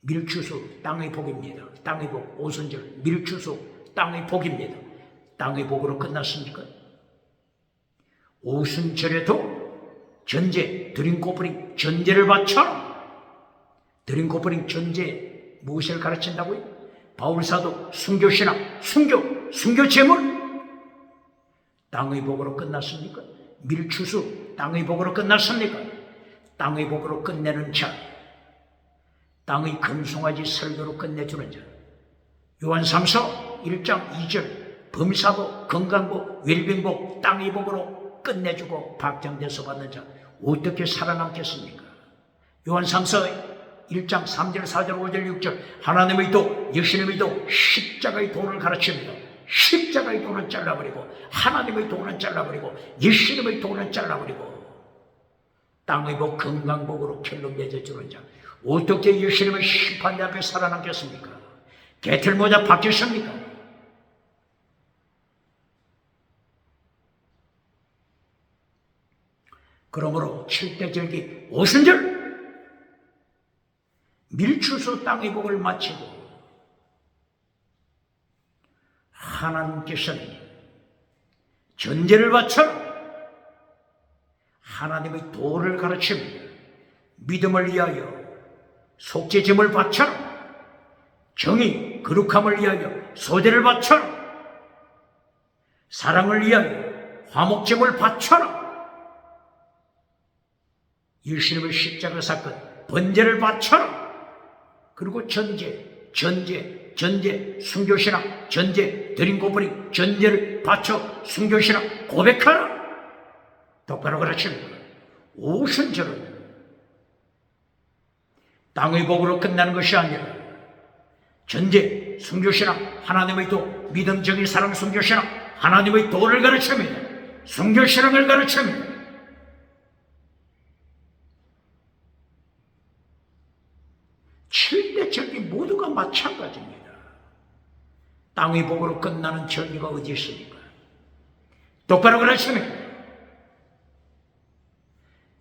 밀추수, 땅의 복입니다. 땅의 복, 오순절, 밀추수, 땅의 복입니다. 땅의 복으로 끝났습니까? 오순절에도 전제, 드링코프링 전제를 바쳐라. 드링코프링 전제 무엇을 가르친다고요? 바울사도 순교신앙, 순교 제물. 땅의 복으로 끝났습니까? 밀추수, 땅의 복으로 끝났습니까? 땅의 복으로 끝내는 자, 땅의 금송아지 설교로 끝내주는 자. 요한 3서 1장 2절 범사복, 건강복, 웰빙복, 땅의 복으로 끝내주고 박장대소 받는 자 어떻게 살아남겠습니까? 요한 3서 1장 3절 4절 5절 6절 하나님의 도, 예수님의 도, 십자가의 도를 가르칩니다. 십자가의 도는 잘라버리고 하나님의 도는 잘라버리고 예수님의 도는 잘라버리고 땅의 복, 건강복으로 결론 맺어주는 자 어떻게 예수님의 심판대 앞에 살아남겠습니까? 개틀모자 받겠습니까? 그러므로 7대 절기 오순절 밀추수 땅의 복을 마치고 하나님께서는 전제를 바쳐 하나님의 도를 가르칩니다. 믿음을 위하여 속죄짐을 바쳐라. 정의, 거룩함을 위하여 소재를 바쳐라. 사랑을 위하여 화목제물 바쳐라. 예수님의 십자가 사건, 번제를 바쳐라. 그리고 전제, 순교신앙, 전제, 드림고브링, 전제를 바쳐 순교신앙 고백하라. 똑바로 가르칩니다. 오순절은 땅의 복으로 끝나는 것이 아니라 전제, 순교신앙, 하나님의 도, 믿음, 정의, 사랑, 순교신앙, 하나님의 도를 가르칩니다. 순교신앙을 가르칩니다. 칠대 절기 모두가 마찬가지입니다. 땅의 복으로 끝나는 절기가 어디 있습니까? 똑바로 가르칩니다.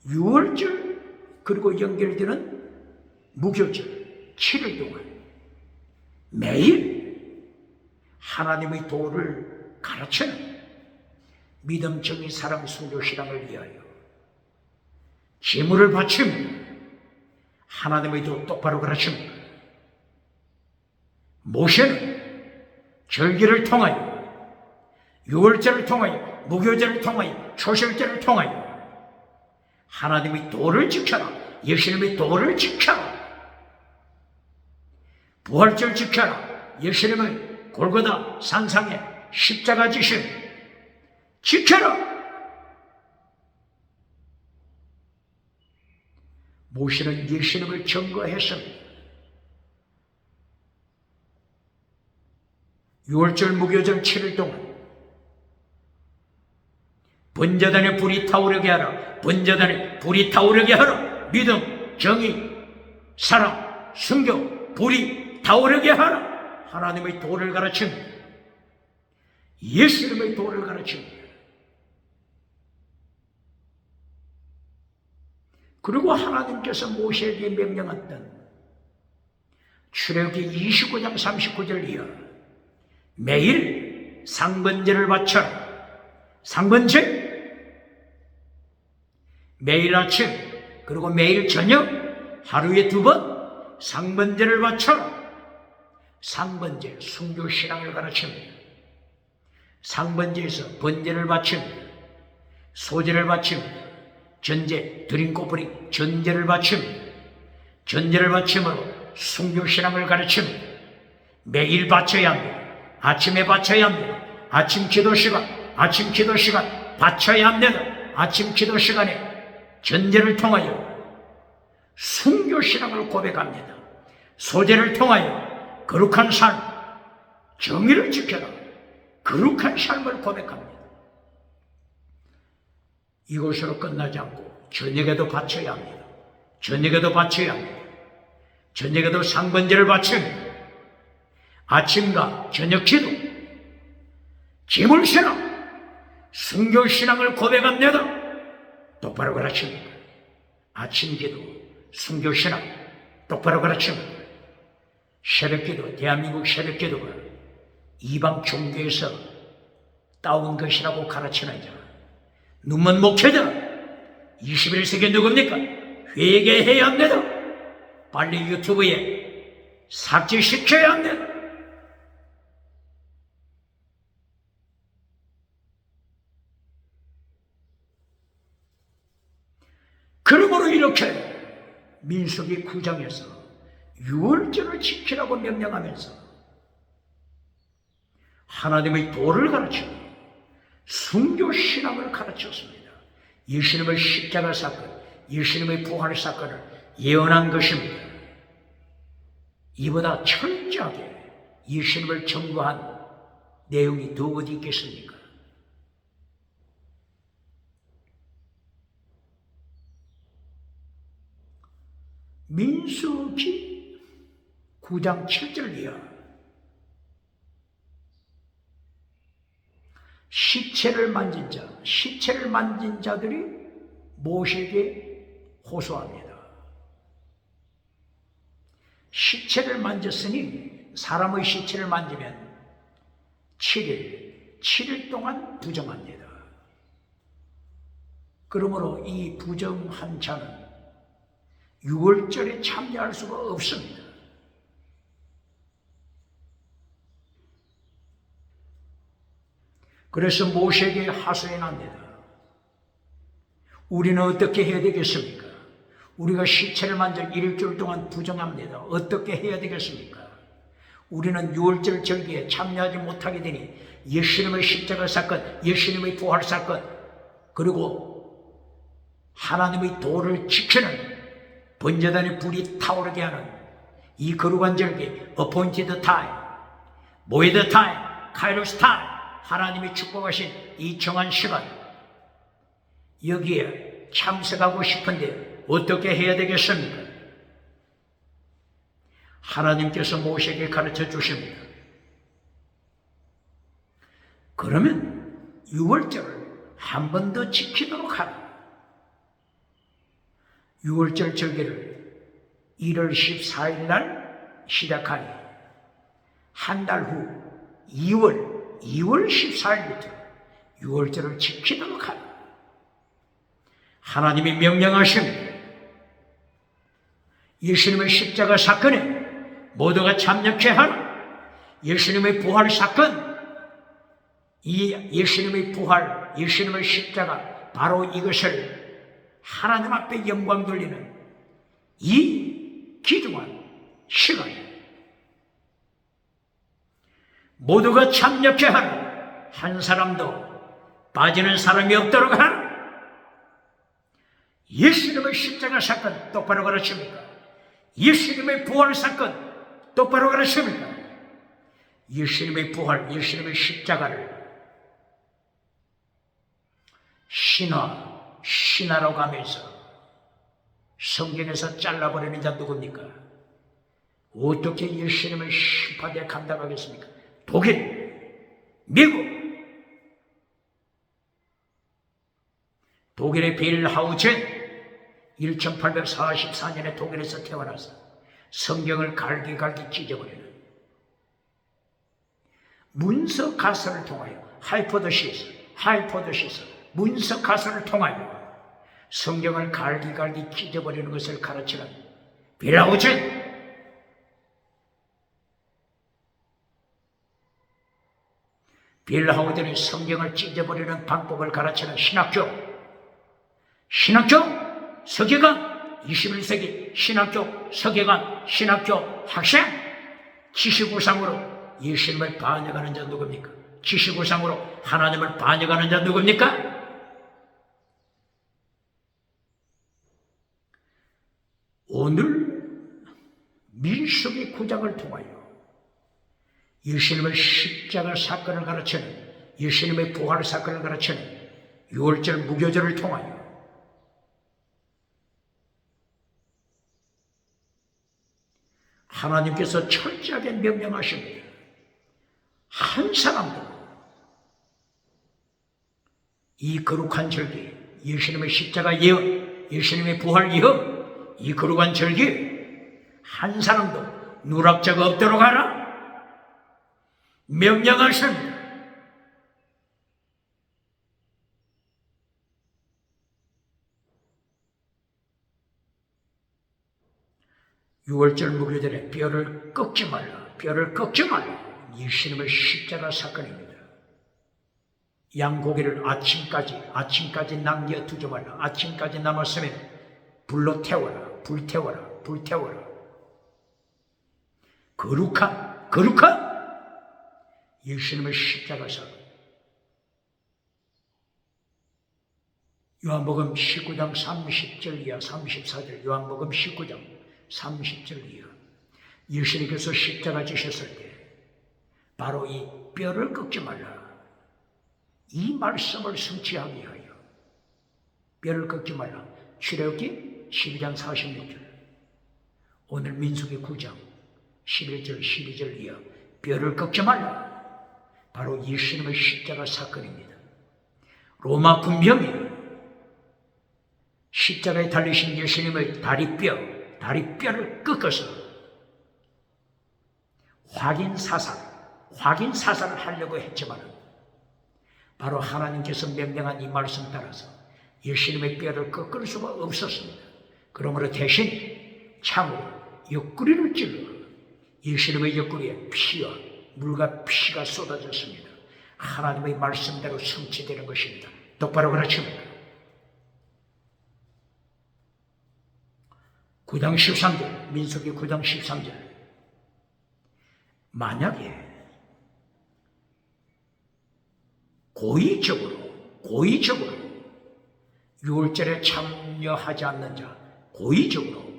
6월절 그리고 연결되는 무교절 7일 동안 매일 하나님의 도를 가르치는 믿음, 정의, 사랑, 순교, 신앙을 위하여 제물을 바칩니다. 하나님의 도 똑바로 가르칩니다. 모세는 절기를 통하여 6월절을 통하여 무교절을 통하여 초실절을 통하여 하나님의 도를 지켜라. 예수님의 도를 지켜라. 부활절 지켜라. 예수님의 골고다 산상에 십자가 지심 지켜라. 모세는 예수님을 증거했습니다. 6월절 무교절 7일 동안 번제단에 불이 타오르게 하라. 번제단에 불이 타오르게 하라. 믿음, 정의, 사랑, 순교, 불이 타오르게 하라. 하나님의 도를 가르칩니다. 예수님의 도를 가르칩니다. 그리고 하나님께서 모세에게 명령했던 출애굽기 29장 39절 이하 매일 상번제를 바쳐라. 상번제 매일 아침 그리고 매일 저녁 하루에 2번 상번제를 바쳐라. 상번제 순교신앙을 가르칩니다. 상번제에서 번제를 바칩니다. 소제를 바칩니다. 전제, 드림코플이 전제를 바칩니다. 전제를 바침으로 순교신앙을 가르칩니다. 매일 바쳐야 합니다. 아침에 바쳐야 합니다. 아침 기도 시간 바쳐야 합니다. 아침 기도 시간에 전제를 통하여 순교신앙을 고백합니다. 소제를 통하여 거룩한 삶, 정의를 지켜라. 거룩한 삶을 고백합니다. 이것으로 끝나지 않고 저녁에도 바쳐야 합니다. 저녁에도 바쳐야 합니다. 저녁에도 상번제를 바칩니다. 아침과 저녁 기도, 기물신앙, 순교신앙을 고백합니다. 똑바로 가르칩니다. 아침 기도, 순교신앙 똑바로 가르칩니다. 새벽기도, 대한민국 새벽기도가 이방 종교에서 따온 것이라고 가르치는 자, 눈먼 목회자, 21세기 누굽니까? 회개해야 합니다. 빨리 유튜브에 삭제시켜야 합니다. 그러므로 이렇게 민수기 9장에서 유월절을 지키라고 명령하면서 하나님의 도를 가르치고 순교신앙을 가르쳤습니다. 예수님의 십자가 사건, 예수님의 부활 사건을 예언한 것입니다. 이보다 철저하게 예수님을 증거한 내용이 더 어디 있겠습니까? 민수기 9장 7절 이하 시체를 만진 자들이 모세에게 호소합니다. 시체를 만졌으니 사람의 시체를 만지면 7일 동안 부정합니다. 그러므로 이 부정한 자는 유월절에 참여할 수가 없습니다. 그래서 모세에게 하소연합니다. 우리는 어떻게 해야 되겠습니까? 우리가 시체를 만져 일주일 동안 부정합니다. 어떻게 해야 되겠습니까? 우리는 유월절 절기에 참여하지 못하게 되니 예수님의 십자가 사건, 예수님의 부활 사건, 그리고 하나님의 도를 지키는 번제단의 불이 타오르게 하는 이 거룩한 절기, appointed time, 모에드 타임, 카이로스 타임, 하나님이 축복하신 이 정한 시간, 여기에 참석하고 싶은데 어떻게 해야 되겠습니까? 하나님께서 모세에게 가르쳐 주십니다. 그러면 유월절을 한 번 더 지키도록 하라. 유월절 절기를 1월 14일 날 시작하니 한 달 후 2월 14일부터 유월절을 지키도록 하라. 하나님이 명령하십니다. 예수님의 십자가 사건에 모두가 참여케 하라. 예수님의 부활 사건, 이 예수님의 부활, 예수님의 십자가, 바로 이것을 하나님 앞에 영광 돌리는 이 귀중한 시간에 모두가 참여케 하라. 한 사람도 빠지는 사람이 없도록 하라. 예수님의 십자가 사건 똑바로 가르칩니까? 예수님의 부활 사건 똑바로 가르칩니까? 예수님의 부활, 예수님의 십자가를 신화라고 하면서 성경에서 잘라버리는 자 누굽니까? 어떻게 예수님의 심판에 감당하겠습니까? 독일, 미국, 독일의 빌하우젠 1844년에 독일에서 태어나서 성경을 갈기갈기 찢어버리는 문서 가설을 통하여 하이포더시스 문서 가설을 통하여 성경을 갈기갈기 찢어버리는 것을 가르치는 빌하우젠, 빌하우젠의 성경을 찢어버리는 방법을 가르치는 신학교 서기관, 21세기 신학교 서기관, 신학교 학생, 지식우상으로 예수님을 반역하는 자 누굽니까? 지식우상으로 하나님을 반역하는 자 누굽니까? 오늘 민수기 9장을 통하여 예수님의 십자가 사건을 가르치는, 예수님의 부활 사건을 가르치는 6월절 무교절을 통하여 하나님께서 철저하게 명령하십니다. 한 사람도 이 거룩한 절기, 예수님의 십자가 예언, 예수님의 부활 예언, 이 거룩한 절기 한 사람도 누락자가 없도록 하라 명령하십니다. 유월절 무교절에 뼈를 꺾지 말라, 뼈를 꺾지 말라. 예수님의 십자가 사건입니다. 양고기를 아침까지 남겨두지 말라. 아침까지 남았으면 불로 태워라, 불태워라, 불태워라. 거룩한 예수님의 십자가 사건. 요한복음 19장 30절 이하 34절, 요한복음 19장 30절 이하. 예수님께서 십자가 지셨을 때 바로 이 뼈를 꺾지 말라, 이 말씀을 성취하기 위하여 뼈를 꺾지 말라. 출애굽기 12장 46절, 오늘 민수기 9장 11절 12절 이하 뼈를 꺾지 말라. 바로 예수님의 십자가 사건입니다. 로마 군병이 십자가에 달리신 예수님의 다리뼈를 꺾어서 확인 사살을 하려고 했지만 바로 하나님께서 명령한 이 말씀 따라서 예수님의 뼈를 꺾을 수가 없었습니다. 그러므로 대신 창으로 옆구리를 찔러 예수님의 옆구리에 물과 피가 쏟아졌습니다. 하나님의 말씀대로 성취되는 것입니다. 똑바로 가르칩니다. 9장 13절, 민수기 9장 13절. 만약에 고의적으로 유월절에 참여하지 않는 자, 고의적으로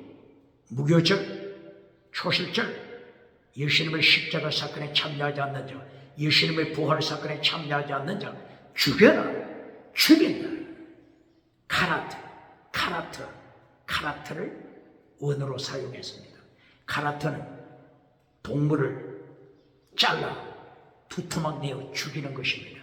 무교절, 초실절, 예수님의 십자가 사건에 참여하지 않는 자, 예수님의 부활 사건에 참여하지 않는 자 죽여라, 죽인다. 카라트를 원어로 사용했습니다. 카라트는 동물을 잘라 두툼하게 내어 죽이는 것입니다.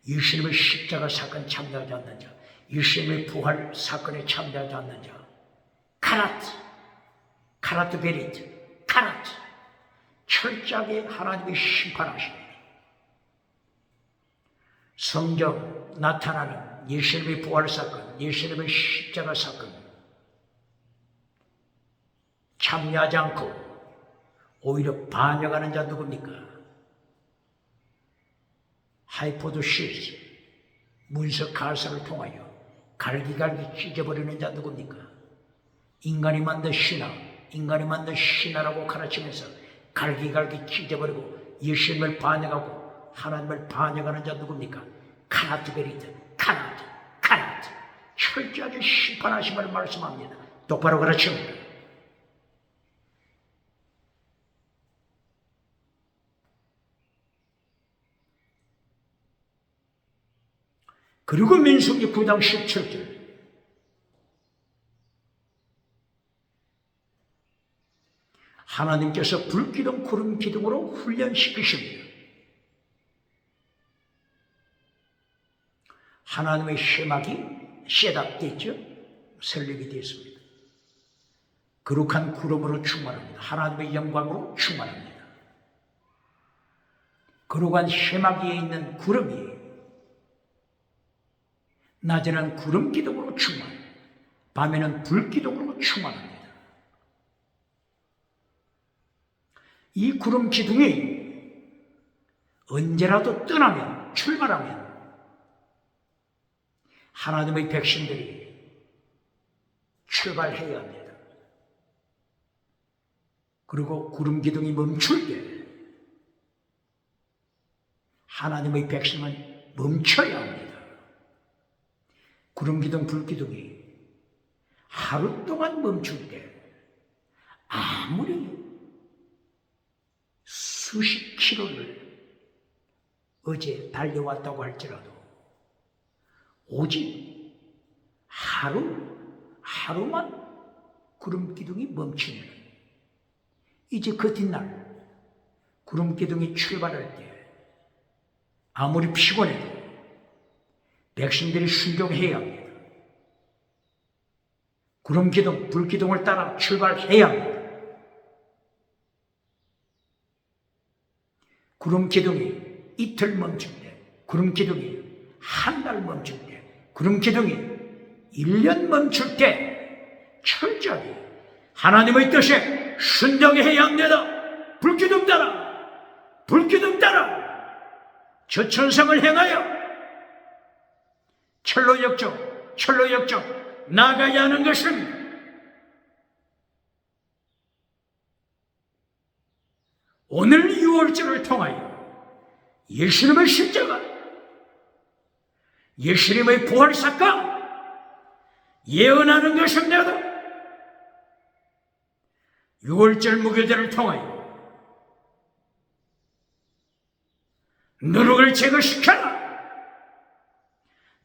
예수님의 십자가 사건에 참여하지 않는 자, 예수님의 부활 사건에 참여하지 않는 자, 카라트 베리트, 철저하게 하나님이 심판하십니다. 성경 나타나는 예수님의 부활 사건, 예수님의 십자가 사건 참여하지 않고 오히려 반역하는 자 누굽니까? 하이포도시스, 문서 가설을 통하여 갈기갈기 찢어버리는 자 누굽니까? 인간이 만든 신화라고 가르치면서 갈기갈기 찢어버리고 예수님을 반역하고 하나님을 반역하는 자 누굽니까? 카나트, 철저하게 심판하심을 말씀합니다. 똑바로 가르칩니다. 그리고 민수기 9장 17절, 하나님께서 불기둥 구름 기둥으로 훈련시키십니다. 하나님의 쉐막이 셋업되어 있죠. 설립이 되어 있습니다. 거룩한 구름으로 충만합니다. 하나님의 영광으로 충만합니다. 거룩한 쉐막 위에 있는 구름이 낮에는 구름 기둥으로 충만, 밤에는 불 기둥으로 충만합니다. 이 구름 기둥이 언제라도 출발하면 하나님의 백성들이 출발해야 합니다. 그리고 구름 기둥이 멈출 때 하나님의 백성은 멈춰야 합니다. 구름 기둥, 불 기둥이 하루 동안 멈출 때 아무리 수십 킬로를 어제 달려왔다고 할지라도 오직 하루만 구름 기둥이 멈추면 이제 그 뒷날 구름 기둥이 출발할 때 아무리 피곤해도 백성들이 순종해야 합니다. 구름 기둥, 불 기둥을 따라 출발해야 합니다. 구름 기둥이 이틀 멈출 때, 구름 기둥이 한 달 멈출 때, 구름 기둥이 1년 멈출 때 철저히 하나님의 뜻에 순종해야 합니다. 불기둥 따라, 불기둥 따라 저 천성을 행하여 철로 역적 나가야 하는 것입니다. 오늘 6월절을 통하여 예수님의 십자가, 예수님의 부활사건 예언하는 것입니다. 6월절 무교절을 통하여 누룩을 제거시켜라.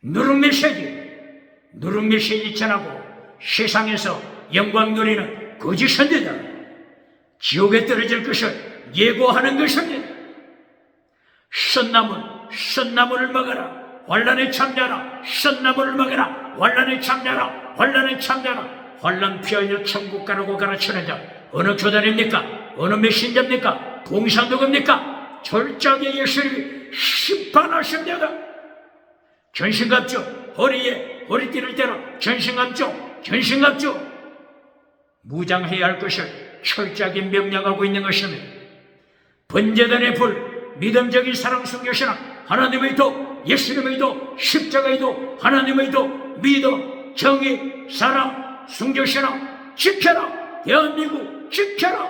누룩 메시지 전하고 세상에서 영광 누리는 거짓 선지자, 지옥에 떨어질 것을 예고하는 것입니다. 썬나무를 먹어라. 환란에 참여하라. 썬나무를 먹어라. 환란에 참여하라. 환란에 참여하라. 환란 피하여 천국 가라고 가르치는 자 어느 교단입니까? 어느 메신저입니까? 봉사 누굽니까? 철저하게 예수님이 심판하십니다. 전신갑주, 허리띠를 떼라. 전신갑주 무장해야 할 것을 철저하게 명령하고 있는 것입니다. 번제단의 불, 믿음적인 사랑 순교신앙, 하나님의 도, 예수님의 도, 십자가의 도, 하나님의 도, 믿음, 정의, 사랑, 순교신앙 지켜라. 대한민국 지켜라.